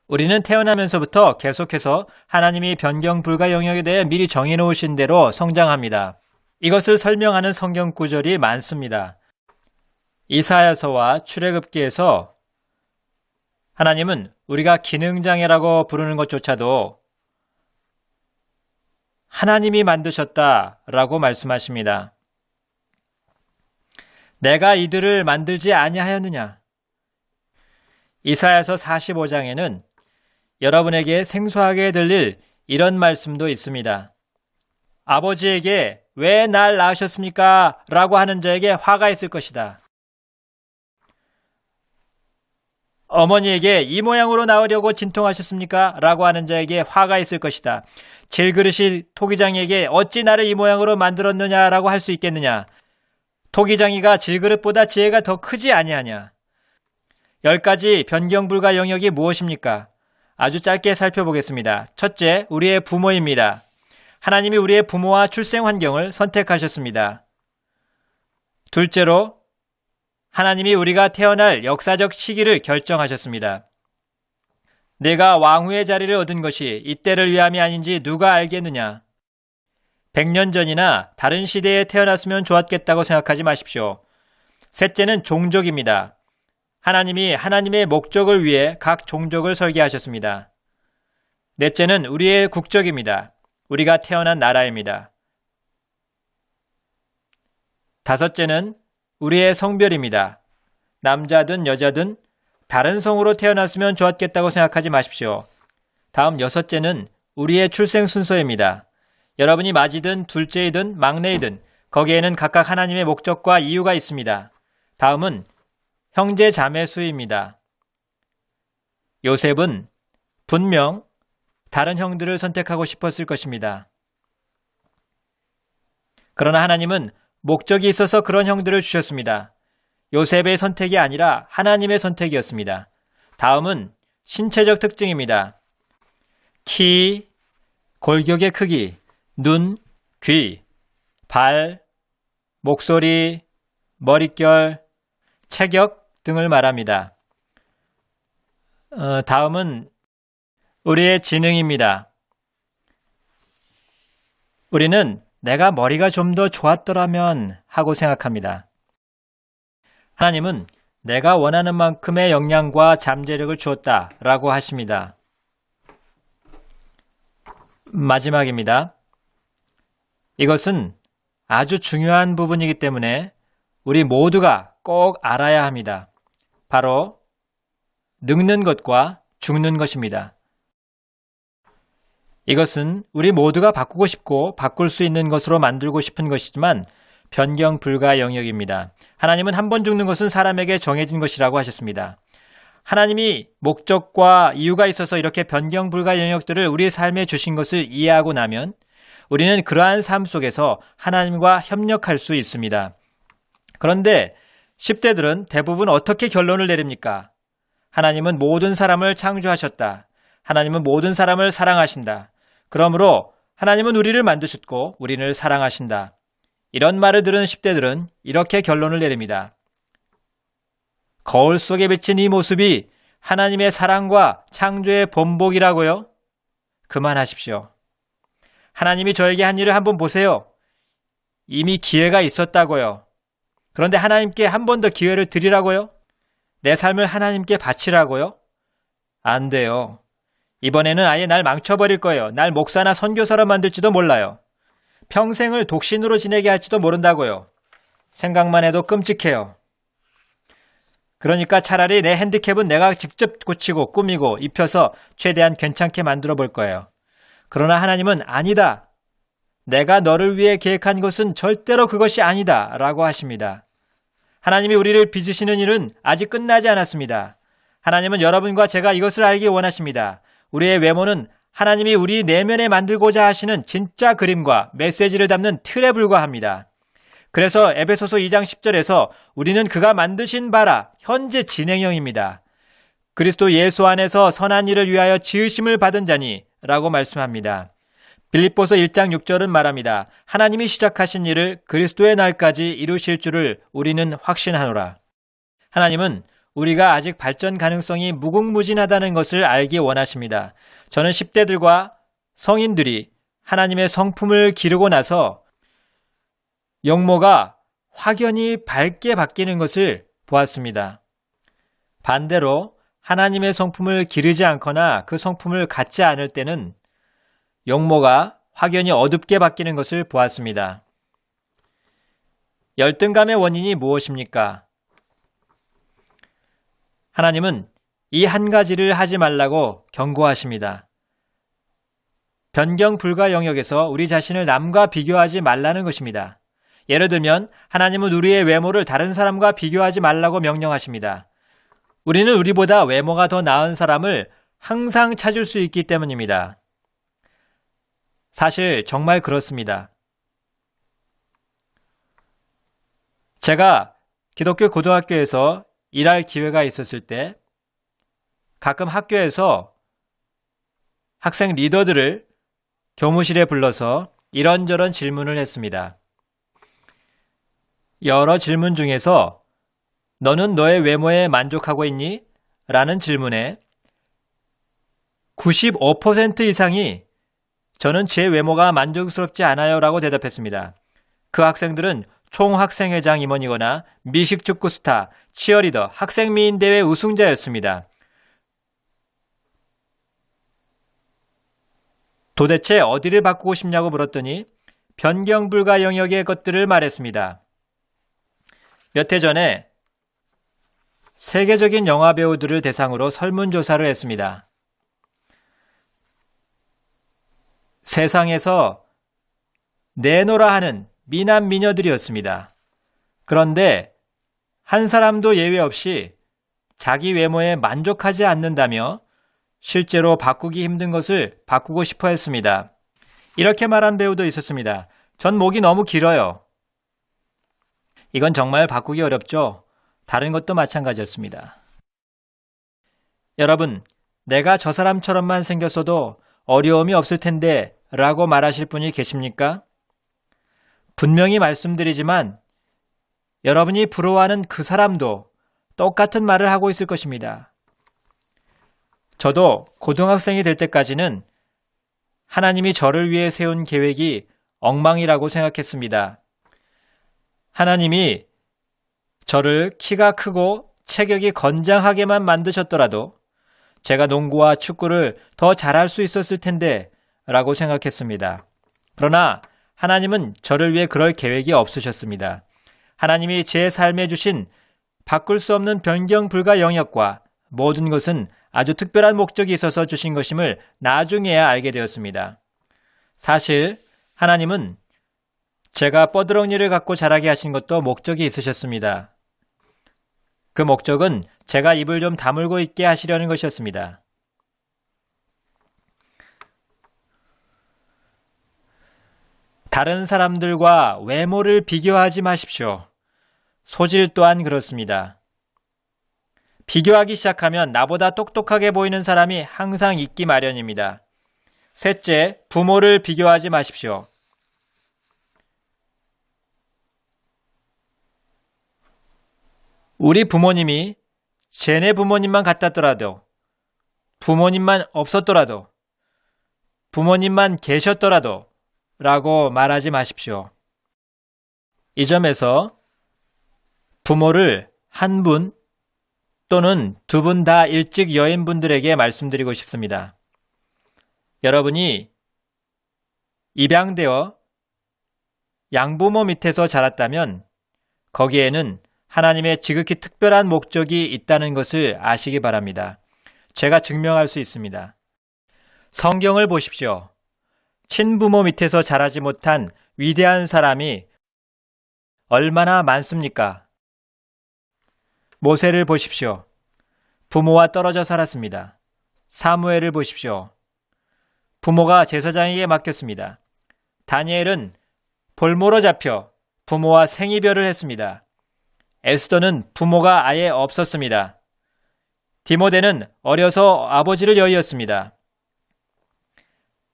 Speaker 1: 우리는 태어나면서부터 계속해서 하나님이 변경 불가 영역에 대해 미리 정해놓으신 대로 성장합니다. 이것을 설명하는 성경 구절이 많습니다. 이사야서와 출애굽기에서 하나님은 우리가 기능장애라고 부르는 것조차도 하나님이 만드셨다라고 말씀하십니다. 내가 이들을 만들지 아니하였느냐? 이사야서 45장에는 여러분에게 생소하게 들릴 이런 말씀도 있습니다. 아버지에게 왜 날 낳으셨습니까? 라고 하는 자에게 화가 있을 것이다. 어머니에게 이 모양으로 낳으려고 진통하셨습니까? 라고 하는 자에게 화가 있을 것이다. 질그릇이 토기장이에게 어찌 나를 이 모양으로 만들었느냐라고 할 수 있겠느냐? 토기장이가 질그릇보다 지혜가 더 크지 아니하냐? 10가지 변경 불가 영역이 무엇입니까? 아주 짧게 살펴보겠습니다. 첫째, 우리의 부모입니다. 하나님이 우리의 부모와 출생 환경을 선택하셨습니다. 둘째로, 하나님이 우리가 태어날 역사적 시기를 결정하셨습니다. 내가 왕후의 자리를 얻은 것이 이때를 위함이 아닌지 누가 알겠느냐? 100년 전이나 다른 시대에 태어났으면 좋았겠다고 생각하지 마십시오. 셋째는 종족입니다. 하나님이 하나님의 목적을 위해 각 종족을 설계하셨습니다. 넷째는 우리의 국적입니다. 우리가 태어난 나라입니다. 다섯째는 우리의 성별입니다. 남자든 여자든 다른 성으로 태어났으면 좋았겠다고 생각하지 마십시오. 다음 여섯째는 우리의 출생 순서입니다. 여러분이 맞이든 둘째이든 막내이든 거기에는 각각 하나님의 목적과 이유가 있습니다. 다음은 형제 자매 수입니다. 요셉은 분명 다른 형들을 선택하고 싶었을 것입니다. 그러나 하나님은 목적이 있어서 그런 형들을 주셨습니다. 요셉의 선택이 아니라 하나님의 선택이었습니다. 다음은 신체적 특징입니다. 키, 골격의 크기, 눈, 귀, 발, 목소리, 머릿결, 체격 등을 말합니다. 다음은 우리의 지능입니다. 우리는 내가 머리가 좀 더 좋았더라면 하고 생각합니다. 하나님은 내가 원하는 만큼의 역량과 잠재력을 주었다라고 하십니다. 마지막입니다. 이것은 아주 중요한 부분이기 때문에 우리 모두가 꼭 알아야 합니다. 바로 늙는 것과 죽는 것입니다. 이것은 우리 모두가 바꾸고 싶고 바꿀 수 있는 것으로 만들고 싶은 것이지만 변경 불가 영역입니다. 하나님은 한 번 죽는 것은 사람에게 정해진 것이라고 하셨습니다. 하나님이 목적과 이유가 있어서 이렇게 변경 불가 영역들을 우리의 삶에 주신 것을 이해하고 나면 우리는 그러한 삶 속에서 하나님과 협력할 수 있습니다. 그런데 10대들은 대부분 어떻게 결론을 내립니까? 하나님은 모든 사람을 창조하셨다. 하나님은 모든 사람을 사랑하신다. 그러므로 하나님은 우리를 만드셨고 우리를 사랑하신다. 이런 말을 들은 10대들은 이렇게 결론을 내립니다. 거울 속에 비친 이 모습이 하나님의 사랑과 창조의 본복이라고요? 그만하십시오. 하나님이 저에게 한 일을 한번 보세요. 이미 기회가 있었다고요. 그런데 하나님께 한 번 더 기회를 드리라고요? 내 삶을 하나님께 바치라고요? 안 돼요. 이번에는 아예 날 망쳐버릴 거예요. 날 목사나 선교사로 만들지도 몰라요. 평생을 독신으로 지내게 할지도 모른다고요. 생각만 해도 끔찍해요. 그러니까 차라리 내 핸디캡은 내가 직접 고치고 꾸미고 입혀서 최대한 괜찮게 만들어 볼 거예요. 그러나 하나님은 아니다. 내가 너를 위해 계획한 것은 절대로 그것이 아니다. 라고 하십니다. 하나님이 우리를 빚으시는 일은 아직 끝나지 않았습니다. 하나님은 여러분과 제가 이것을 알기 원하십니다. 우리의 외모는 하나님이 우리 내면에 만들고자 하시는 진짜 그림과 메시지를 담는 틀에 불과합니다. 그래서 에베소서 2장 10절에서 우리는 그가 만드신 바라 현재 진행형입니다. 그리스도 예수 안에서 선한 일을 위하여 지으심을 받은 자니 라고 말씀합니다. 빌립보서 1장 6절은 말합니다. 하나님이 시작하신 일을 그리스도의 날까지 이루실 줄을 우리는 확신하노라. 하나님은 우리가 아직 발전 가능성이 무궁무진하다는 것을 알기 원하십니다. 저는 10대들과 성인들이 하나님의 성품을 기르고 나서 영모가 확연히 밝게 바뀌는 것을 보았습니다. 반대로 하나님의 성품을 기르지 않거나 그 성품을 갖지 않을 때는 영모가 확연히 어둡게 바뀌는 것을 보았습니다. 열등감의 원인이 무엇입니까? 하나님은 이 한 가지를 하지 말라고 경고하십니다. 변경 불가 영역에서 우리 자신을 남과 비교하지 말라는 것입니다. 예를 들면 하나님은 우리의 외모를 다른 사람과 비교하지 말라고 명령하십니다. 우리는 우리보다 외모가 더 나은 사람을 항상 찾을 수 있기 때문입니다. 사실 정말 그렇습니다. 제가 기독교 고등학교에서 일할 기회가 있었을 때 가끔 학교에서 학생 리더들을 교무실에 불러서 이런저런 질문을 했습니다. 여러 질문 중에서 너는 너의 외모에 만족하고 있니? 라는 질문에 95% 이상이 저는 제 외모가 만족스럽지 않아요 라고 대답했습니다. 그 학생들은 총학생회장 임원이거나 미식축구 스타, 치어리더, 학생미인대회 우승자였습니다. 도대체 어디를 바꾸고 싶냐고 물었더니 변경불가 영역의 것들을 말했습니다. 몇 해 전에 세계적인 영화 배우들을 대상으로 설문조사를 했습니다. 세상에서 내노라 하는 미남 미녀들이었습니다. 그런데 한 사람도 예외 없이 자기 외모에 만족하지 않는다며 실제로 바꾸기 힘든 것을 바꾸고 싶어 했습니다. 이렇게 말한 배우도 있었습니다. 전 목이 너무 길어요. 이건 정말 바꾸기 어렵죠? 다른 것도 마찬가지였습니다. 여러분, 내가 저 사람처럼만 생겼어도 어려움이 없을 텐데 라고 말하실 분이 계십니까? 분명히 말씀드리지만 여러분이 부러워하는 그 사람도 똑같은 말을 하고 있을 것입니다. 저도 고등학생이 될 때까지는 하나님이 저를 위해 세운 계획이 엉망이라고 생각했습니다. 하나님이 저를 키가 크고 체격이 건장하게만 만드셨더라도 제가 농구와 축구를 더 잘할 수 있었을 텐데 라고 생각했습니다. 그러나 하나님은 저를 위해 그럴 계획이 없으셨습니다. 하나님이 제 삶에 주신 바꿀 수 없는 변경 불가 영역과 모든 것은 아주 특별한 목적이 있어서 주신 것임을 나중에야 알게 되었습니다. 사실 하나님은 제가 뻐드렁니를 갖고 자라게 하신 것도 목적이 있으셨습니다. 그 목적은 제가 입을 좀 다물고 있게 하시려는 것이었습니다. 다른 사람들과 외모를 비교하지 마십시오. 소질 또한 그렇습니다. 비교하기 시작하면 나보다 똑똑하게 보이는 사람이 항상 있기 마련입니다. 셋째, 부모를 비교하지 마십시오. 우리 부모님이 쟤네 부모님만 같았더라도, 부모님만 없었더라도, 부모님만 계셨더라도 라고 말하지 마십시오. 이 점에서 부모를 한 분 또는 두 분 다 일찍 여인분들에게 말씀드리고 싶습니다. 여러분이 입양되어 양부모 밑에서 자랐다면 거기에는 하나님의 지극히 특별한 목적이 있다는 것을 아시기 바랍니다. 제가 증명할 수 있습니다. 성경을 보십시오. 친부모 밑에서 자라지 못한 위대한 사람이 얼마나 많습니까? 모세를 보십시오. 부모와 떨어져 살았습니다. 사무엘을 보십시오. 부모가 제사장에게 맡겼습니다. 다니엘은 볼모로 잡혀 부모와 생이별을 했습니다. 에스더는 부모가 아예 없었습니다. 디모데는 어려서 아버지를 여의었습니다.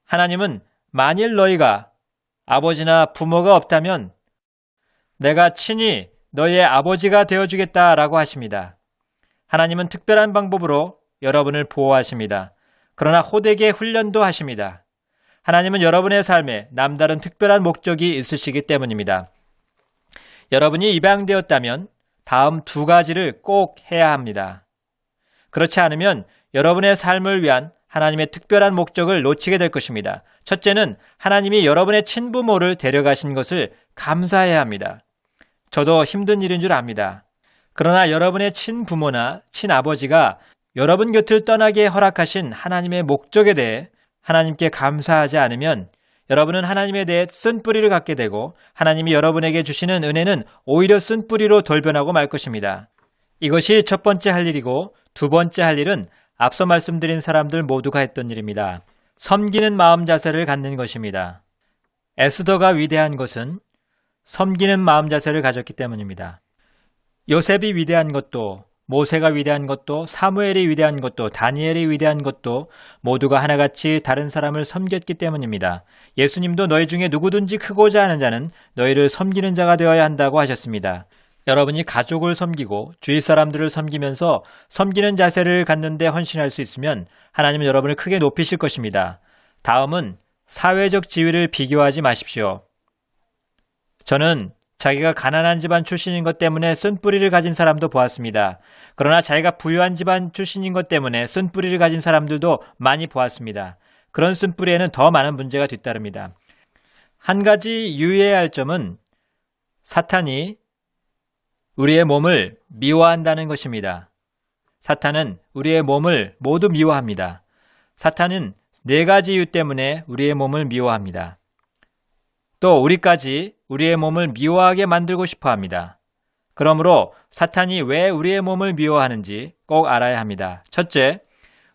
Speaker 1: 하나님은 만일 너희가 아버지나 부모가 없다면 내가 친히 너희의 아버지가 되어주겠다라고 하십니다. 하나님은 특별한 방법으로 여러분을 보호하십니다. 그러나 호되게 훈련도 하십니다. 하나님은 여러분의 삶에 남다른 특별한 목적이 있으시기 때문입니다. 여러분이 입양되었다면 다음 두 가지를 꼭 해야 합니다. 그렇지 않으면 여러분의 삶을 위한 하나님의 특별한 목적을 놓치게 될 것입니다. 첫째는 하나님이 여러분의 친부모를 데려가신 것을 감사해야 합니다. 저도 힘든 일인 줄 압니다. 그러나 여러분의 친부모나 친아버지가 여러분 곁을 떠나게 허락하신 하나님의 목적에 대해 하나님께 감사하지 않으면 여러분은 하나님에 대해 쓴뿌리를 갖게 되고 하나님이 여러분에게 주시는 은혜는 오히려 쓴뿌리로 돌변하고 말 것입니다. 이것이 첫 번째 할 일이고 두 번째 할 일은 앞서 말씀드린 사람들 모두가 했던 일입니다. 섬기는 마음 자세를 갖는 것입니다. 에스더가 위대한 것은 섬기는 마음 자세를 가졌기 때문입니다. 요셉이 위대한 것도 모세가 위대한 것도 사무엘이 위대한 것도 다니엘이 위대한 것도 모두가 하나같이 다른 사람을 섬겼기 때문입니다. 예수님도 너희 중에 누구든지 크고자 하는 자는 너희를 섬기는 자가 되어야 한다고 하셨습니다. 여러분이 가족을 섬기고 주위 사람들을 섬기면서 섬기는 자세를 갖는 데 헌신할 수 있으면 하나님은 여러분을 크게 높이실 것입니다. 다음은 사회적 지위를 비교하지 마십시오. 저는 자기가 가난한 집안 출신인 것 때문에 쓴뿌리를 가진 사람도 보았습니다. 그러나 자기가 부유한 집안 출신인 것 때문에 쓴뿌리를 가진 사람들도 많이 보았습니다. 그런 쓴뿌리에는 더 많은 문제가 뒤따릅니다. 한 가지 유의해야 할 점은 사탄이 우리의 몸을 미워한다는 것입니다. 사탄은 우리의 몸을 모두 미워합니다. 사탄은 네 가지 이유 때문에 우리의 몸을 미워합니다. 또 우리까지 우리의 몸을 미워하게 만들고 싶어 합니다. 그러므로 사탄이 왜 우리의 몸을 미워하는지 꼭 알아야 합니다. 첫째,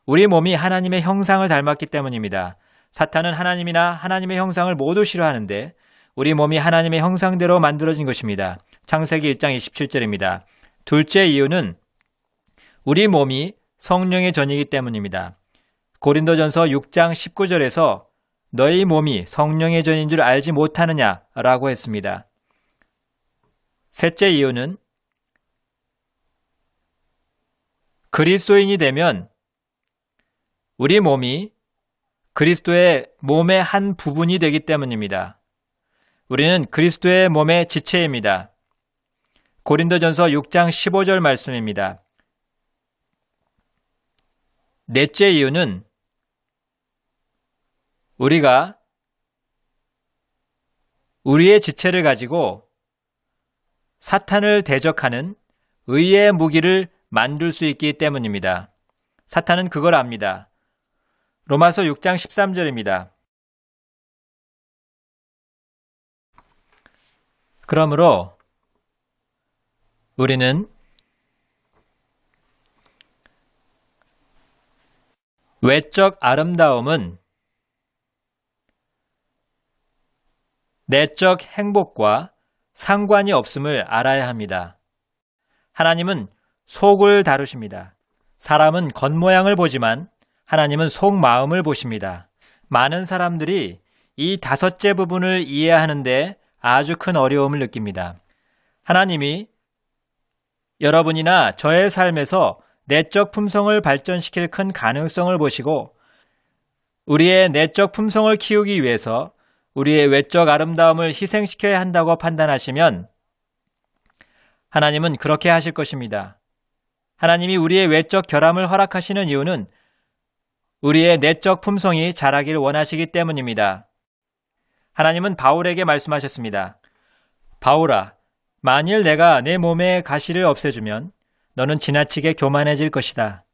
Speaker 1: 우리 몸이 하나님의 형상을 닮았기 때문입니다. 사탄은 하나님이나 하나님의 형상을 모두 싫어하는데 우리 몸이 하나님의 형상대로 만들어진 것입니다. 창세기 1장 27절입니다. 둘째 이유는 우리 몸이 성령의 전이기 때문입니다. 고린도전서 6장 19절에서 너희 몸이 성령의 전인 줄 알지 못하느냐라고 했습니다. 셋째 이유는 그리스도인이 되면 우리 몸이 그리스도의 몸의 한 부분이 되기 때문입니다. 우리는 그리스도의 몸의 지체입니다. 고린도전서 6장 15절 말씀입니다. 넷째 이유는 우리가 우리의 지체를 가지고 사탄을 대적하는 의의 무기를 만들 수 있기 때문입니다. 사탄은 그걸 압니다. 로마서 6장 13절입니다. 그러므로 우리는 외적 아름다움은 내적 행복과 상관이 없음을 알아야 합니다. 하나님은 속을 다루십니다. 사람은 겉모양을 보지만 하나님은 속마음을 보십니다. 많은 사람들이 이 다섯째 부분을 이해하는데 아주 큰 어려움을 느낍니다. 하나님이 여러분이나 저의 삶에서 내적 품성을 발전시킬 큰 가능성을 보시고 우리의 내적 품성을 키우기 위해서 우리의 외적 아름다움을 희생시켜야 한다고 판단하시면 하나님은 그렇게 하실 것입니다. 하나님이 우리의 외적 결함을 허락하시는 이유는 우리의 내적 품성이 자라기를 원하시기 때문입니다. 하나님은 바울에게 말씀하셨습니다. 바울아, 만일 내가 내 몸의 가시를 없애주면 너는 지나치게 교만해질 것이다.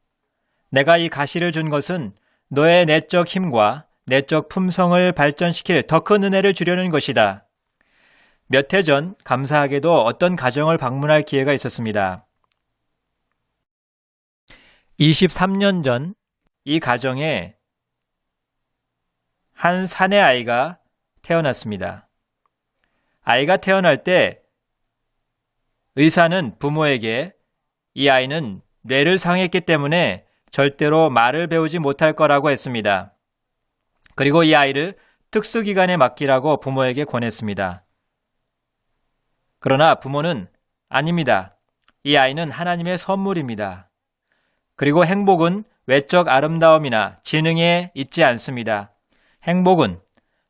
Speaker 1: 내가 이 가시를 준 것은 너의 내적 힘과 내적 품성을 발전시킬 더 큰 은혜를 주려는 것이다. 몇 해 전 감사하게도 어떤 가정을 방문할 기회가 있었습니다. 23년 전 이 가정에 한 사내 아이가 태어났습니다. 아이가 태어날 때 의사는 부모에게 이 아이는 뇌를 상했기 때문에 절대로 말을 배우지 못할 거라고 했습니다. 그리고 이 아이를 특수기관에 맡기라고 부모에게 권했습니다. 그러나 부모는 아닙니다. 이 아이는 하나님의 선물입니다. 그리고 행복은 외적 아름다움이나 지능에 있지 않습니다. 행복은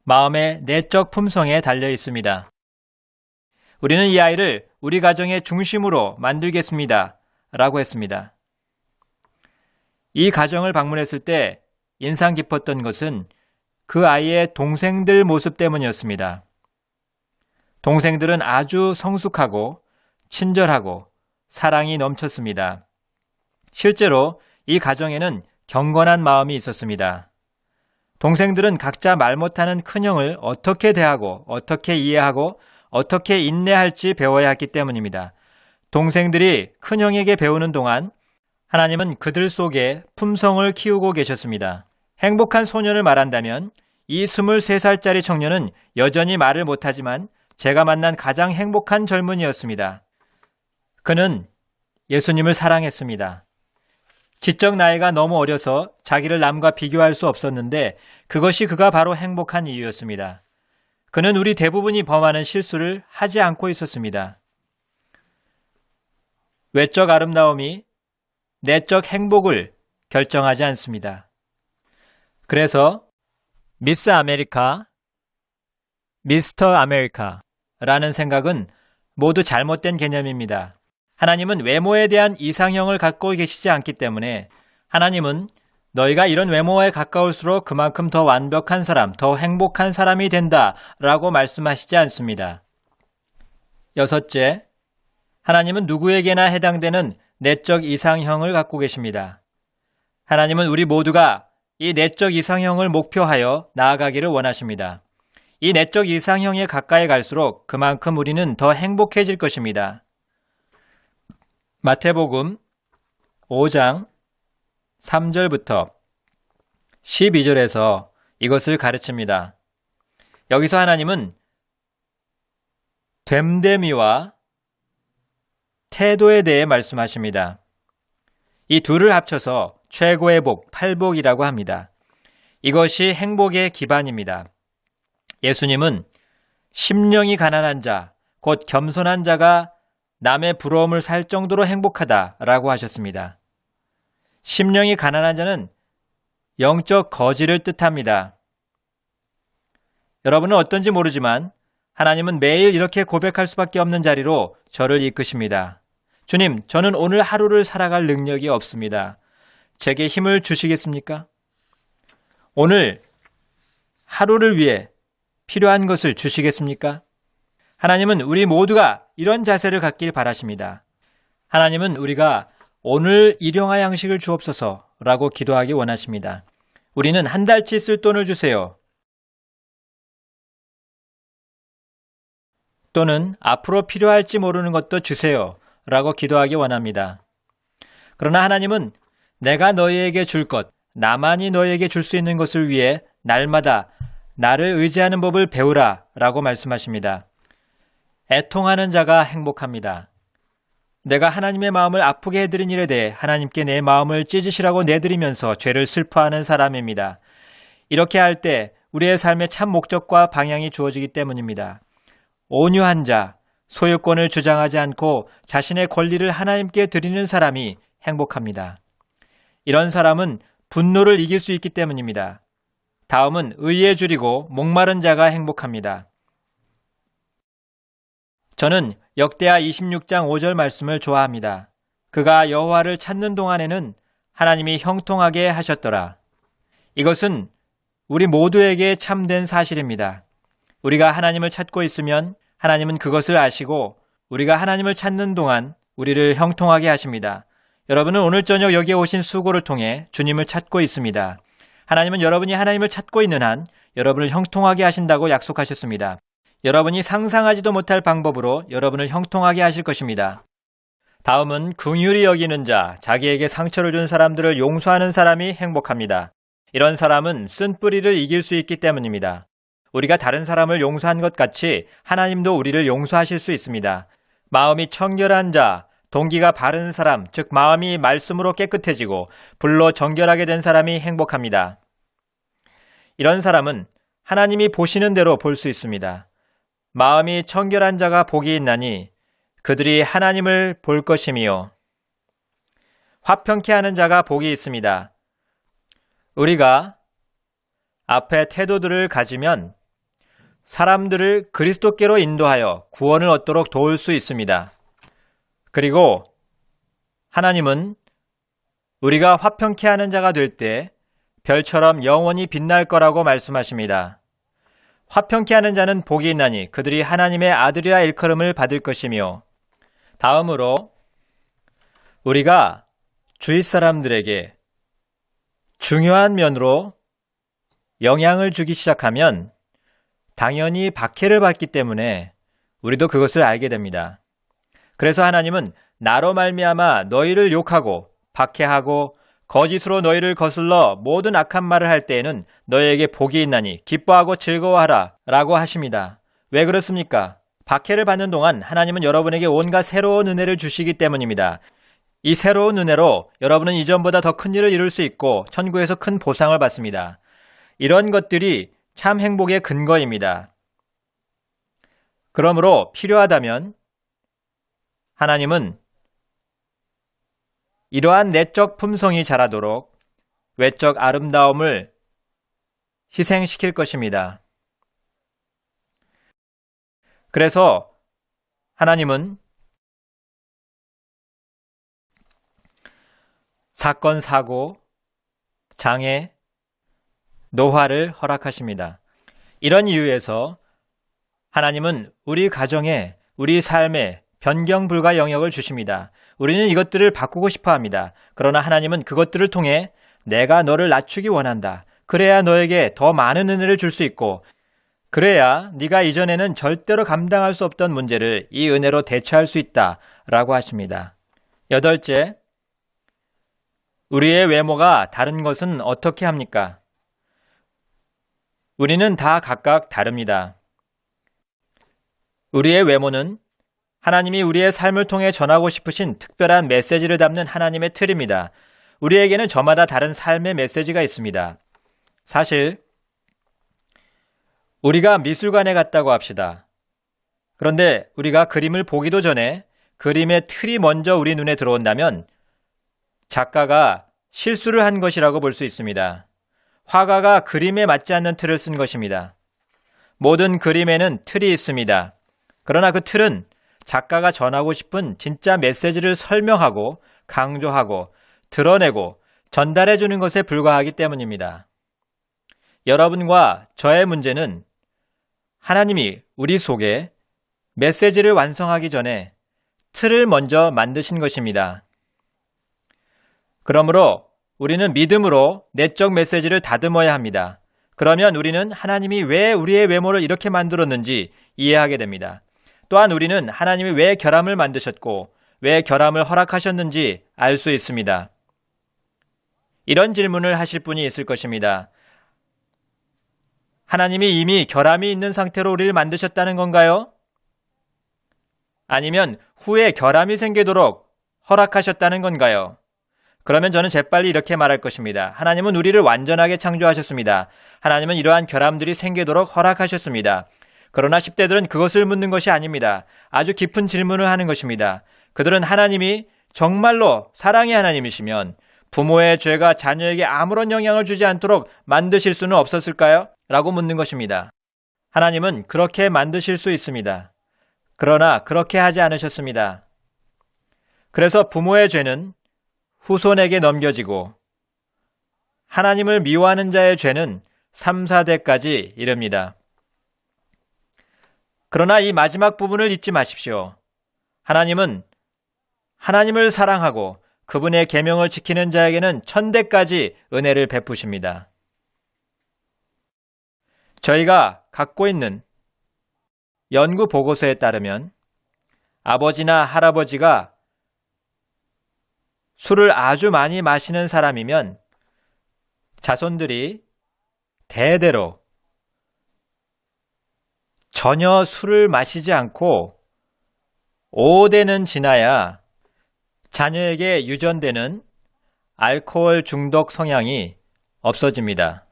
Speaker 1: 마음의 내적 품성에 달려 있습니다. 우리는 이 아이를 우리 가정의 중심으로 만들겠습니다. 라고 했습니다. 이 가정을 방문했을 때 인상 깊었던 것은 그 아이의 동생들 모습 때문이었습니다. 동생들은 아주 성숙하고 친절하고 사랑이 넘쳤습니다. 실제로 이 가정에는 경건한 마음이 있었습니다. 동생들은 각자 말 못하는 큰형을 어떻게 대하고 어떻게 이해하고 어떻게 인내할지 배워야 했기 때문입니다. 동생들이 큰형에게 배우는 동안 하나님은 그들 속에 품성을 키우고 계셨습니다. 행복한 소년을 말한다면 이 23살짜리 청년은 여전히 말을 못하지만 제가 만난 가장 행복한 젊은이였습니다. 그는 예수님을 사랑했습니다. 지적 나이가 너무 어려서 자기를 남과 비교할 수 없었는데 그것이 그가 바로 행복한 이유였습니다. 그는 우리 대부분이 범하는 실수를 하지 않고 있었습니다. 외적 아름다움이 내적 행복을 결정하지 않습니다. 그래서 미스 아메리카, 미스터 아메리카라는 생각은 모두 잘못된 개념입니다. 하나님은 외모에 대한 이상형을 갖고 계시지 않기 때문에 하나님은 너희가 이런 외모에 가까울수록 그만큼 더 완벽한 사람, 더 행복한 사람이 된다라고 말씀하시지 않습니다. 여섯째, 하나님은 누구에게나 해당되는 내적 이상형을 갖고 계십니다. 하나님은 우리 모두가 이 내적 이상형을 목표하여 나아가기를 원하십니다. 이 내적 이상형에 가까이 갈수록 그만큼 우리는 더 행복해질 것입니다. 마태복음 5장 3절부터 12절에서 이것을 가르칩니다. 여기서 하나님은 됨됨이와 태도에 대해 말씀하십니다. 이 둘을 합쳐서 최고의 복, 팔복이라고 합니다. 이것이 행복의 기반입니다. 예수님은 심령이 가난한 자, 곧 겸손한 자가 남의 부러움을 살 정도로 행복하다라고 하셨습니다. 심령이 가난한 자는 영적 거지를 뜻합니다. 여러분은 어떤지 모르지만 하나님은 매일 이렇게 고백할 수밖에 없는 자리로 저를 이끄십니다. 주님, 저는 오늘 하루를 살아갈 능력이 없습니다. 제게 힘을 주시겠습니까? 오늘 하루를 위해 필요한 것을 주시겠습니까? 하나님은 우리 모두가 이런 자세를 갖길 바라십니다. 하나님은 우리가 오늘 일용할 양식을 주옵소서라고 기도하기 원하십니다. 우리는 한 달치 쓸 돈을 주세요. 또는 앞으로 필요할지 모르는 것도 주세요 라고 기도하기 원합니다. 그러나 하나님은 내가 너희에게 줄 것, 나만이 너희에게 줄 수 있는 것을 위해 날마다 나를 의지하는 법을 배우라 라고 말씀하십니다. 애통하는 자가 행복합니다. 내가 하나님의 마음을 아프게 해드린 일에 대해 하나님께 내 마음을 찢으시라고 내드리면서 죄를 슬퍼하는 사람입니다. 이렇게 할 때 우리의 삶의 참 목적과 방향이 주어지기 때문입니다. 온유한 자, 소유권을 주장하지 않고 자신의 권리를 하나님께 드리는 사람이 행복합니다. 이런 사람은 분노를 이길 수 있기 때문입니다. 다음은 의에 줄이고 목마른 자가 행복합니다. 저는 역대하 26장 5절 말씀을 좋아합니다. 그가 여호와를 찾는 동안에는 하나님이 형통하게 하셨더라. 이것은 우리 모두에게 참된 사실입니다. 우리가 하나님을 찾고 있으면 하나님은 그것을 아시고 우리가 하나님을 찾는 동안 우리를 형통하게 하십니다. 여러분은 오늘 저녁 여기에 오신 수고를 통해 주님을 찾고 있습니다. 하나님은 여러분이 하나님을 찾고 있는 한 여러분을 형통하게 하신다고 약속하셨습니다. 여러분이 상상하지도 못할 방법으로 여러분을 형통하게 하실 것입니다. 다음은 긍휼히 여기는 자, 자기에게 상처를 준 사람들을 용서하는 사람이 행복합니다. 이런 사람은 쓴뿌리를 이길 수 있기 때문입니다. 우리가 다른 사람을 용서한 것 같이 하나님도 우리를 용서하실 수 있습니다. 마음이 청결한 자, 동기가 바른 사람, 즉 마음이 말씀으로 깨끗해지고 불로 정결하게 된 사람이 행복합니다. 이런 사람은 하나님이 보시는 대로 볼 수 있습니다. 마음이 청결한 자가 복이 있나니 그들이 하나님을 볼 것이며 화평케 하는 자가 복이 있습니다. 우리가 앞에 태도들을 가지면 사람들을 그리스도께로 인도하여 구원을 얻도록 도울 수 있습니다. 그리고 하나님은 우리가 화평케 하는 자가 될 때 별처럼 영원히 빛날 거라고 말씀하십니다. 화평케 하는 자는 복이 있나니 그들이 하나님의 아들이라 일컬음을 받을 것이며 다음으로 우리가 주위 사람들에게 중요한 면으로 영향을 주기 시작하면 당연히 박해를 받기 때문에 우리도 그것을 알게 됩니다. 그래서 하나님은 나로 말미암아 너희를 욕하고 박해하고 거짓으로 너희를 거슬러 모든 악한 말을 할 때에는 너희에게 복이 있나니 기뻐하고 즐거워하라 라고 하십니다. 왜 그렇습니까? 박해를 받는 동안 하나님은 여러분에게 온갖 새로운 은혜를 주시기 때문입니다. 이 새로운 은혜로 여러분은 이전보다 더 큰 일을 이룰 수 있고 천국에서 큰 보상을 받습니다. 이런 것들이 참 행복의 근거입니다. 그러므로 필요하다면 하나님은 이러한 내적 품성이 자라도록 외적 아름다움을 희생시킬 것입니다. 그래서 하나님은 사건, 사고, 장애, 노화를 허락하십니다. 이런 이유에서 하나님은 우리 가정에, 우리 삶에 변경 불가 영역을 주십니다. 우리는 이것들을 바꾸고 싶어 합니다. 그러나 하나님은 그것들을 통해 내가 너를 낮추기 원한다. 그래야 너에게 더 많은 은혜를 줄 수 있고 그래야 네가 이전에는 절대로 감당할 수 없던 문제를 이 은혜로 대처할 수 있다 라고 하십니다. 8째, 우리의 외모가 다른 것은 어떻게 합니까? 우리는 다 각각 다릅니다. 우리의 외모는 하나님이 우리의 삶을 통해 전하고 싶으신 특별한 메시지를 담는 하나님의 틀입니다. 우리에게는 저마다 다른 삶의 메시지가 있습니다. 사실 우리가 미술관에 갔다고 합시다. 그런데 우리가 그림을 보기도 전에 그림의 틀이 먼저 우리 눈에 들어온다면 작가가 실수를 한 것이라고 볼 수 있습니다. 화가가 그림에 맞지 않는 틀을 쓴 것입니다. 모든 그림에는 틀이 있습니다. 그러나 그 틀은 작가가 전하고 싶은 진짜 메시지를 설명하고 강조하고 드러내고 전달해 주는 것에 불과하기 때문입니다. 여러분과 저의 문제는 하나님이 우리 속에 메시지를 완성하기 전에 틀을 먼저 만드신 것입니다. 그러므로 우리는 믿음으로 내적 메시지를 다듬어야 합니다. 그러면 우리는 하나님이 왜 우리의 외모를 이렇게 만들었는지 이해하게 됩니다. 또한 우리는 하나님이 왜 결함을 만드셨고 왜 결함을 허락하셨는지 알 수 있습니다. 이런 질문을 하실 분이 있을 것입니다. 하나님이 이미 결함이 있는 상태로 우리를 만드셨다는 건가요? 아니면 후에 결함이 생기도록 허락하셨다는 건가요? 그러면 저는 재빨리 이렇게 말할 것입니다. 하나님은 우리를 완전하게 창조하셨습니다. 하나님은 이러한 결함들이 생기도록 허락하셨습니다. 그러나 10대들은 그것을 묻는 것이 아닙니다. 아주 깊은 질문을 하는 것입니다. 그들은 하나님이 정말로 사랑의 하나님이시면 부모의 죄가 자녀에게 아무런 영향을 주지 않도록 만드실 수는 없었을까요? 라고 묻는 것입니다. 하나님은 그렇게 만드실 수 있습니다. 그러나 그렇게 하지 않으셨습니다. 그래서 부모의 죄는 후손에게 넘겨지고 하나님을 미워하는 자의 죄는 3, 4대까지 이릅니다. 그러나 이 마지막 부분을 잊지 마십시오. 하나님은 하나님을 사랑하고 그분의 계명을 지키는 자에게는 1000대까지 은혜를 베푸십니다. 저희가 갖고 있는 연구 보고서에 따르면 아버지나 할아버지가 술을 아주 많이 마시는 사람이면 자손들이 대대로 전혀 술을 마시지 않고 5대는 지나야 자녀에게 유전되는 알코올 중독 성향이 없어집니다.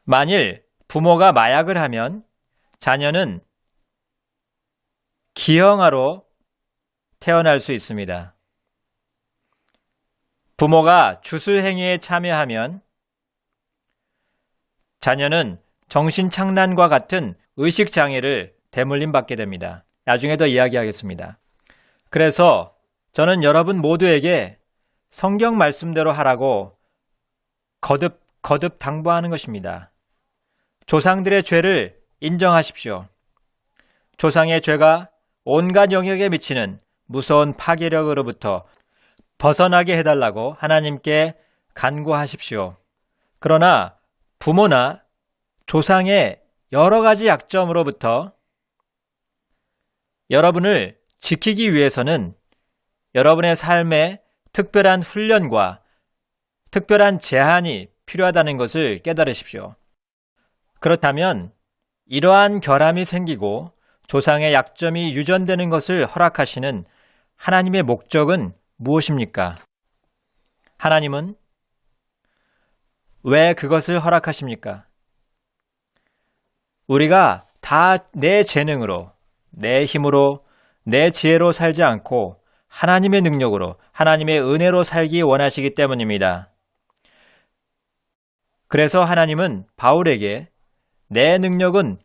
Speaker 1: 만일 부모가 마약을 하면 자녀는 기형아로 태어날 수 있습니다. 부모가 주술 행위에 참여하면 자녀는 정신착란과 같은 의식장애를 대물림 받게 됩니다. 나중에 더 이야기하겠습니다. 그래서 저는 여러분 모두에게 성경 말씀대로 하라고 거듭 당부하는 것입니다. 조상들의 죄를 인정하십시오. 조상의 죄가 온갖 영역에 미치는 무서운 파괴력으로부터 벗어나게 해달라고 하나님께 간구하십시오. 그러나 부모나 조상의 여러 가지 약점으로부터 여러분을 지키기 위해서는 여러분의 삶에 특별한 훈련과 특별한 제한이 필요하다는 것을 깨달으십시오. 그렇다면 이러한 결함이 생기고 조상의 약점이 유전되는 것을 허락하시는 하나님의 목적은 무엇입니까? 하나님은 왜 그것을 허락하십니까? 우리가 다 내 재능으로, 내 힘으로, 내 지혜로 살지 않고 하나님의 능력으로, 하나님의 은혜로 살기 원하시기 때문입니다. 그래서 하나님은 바울에게 내 능력은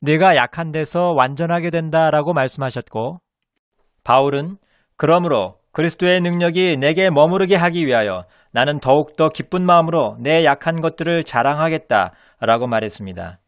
Speaker 1: 네가 약한 데서 완전하게 된다라고 말씀하셨고, 바울은 그러므로 그리스도의 능력이 내게 머무르게 하기 위하여 나는 더욱더 기쁜 마음으로 내 약한 것들을 자랑하겠다라고 말했습니다.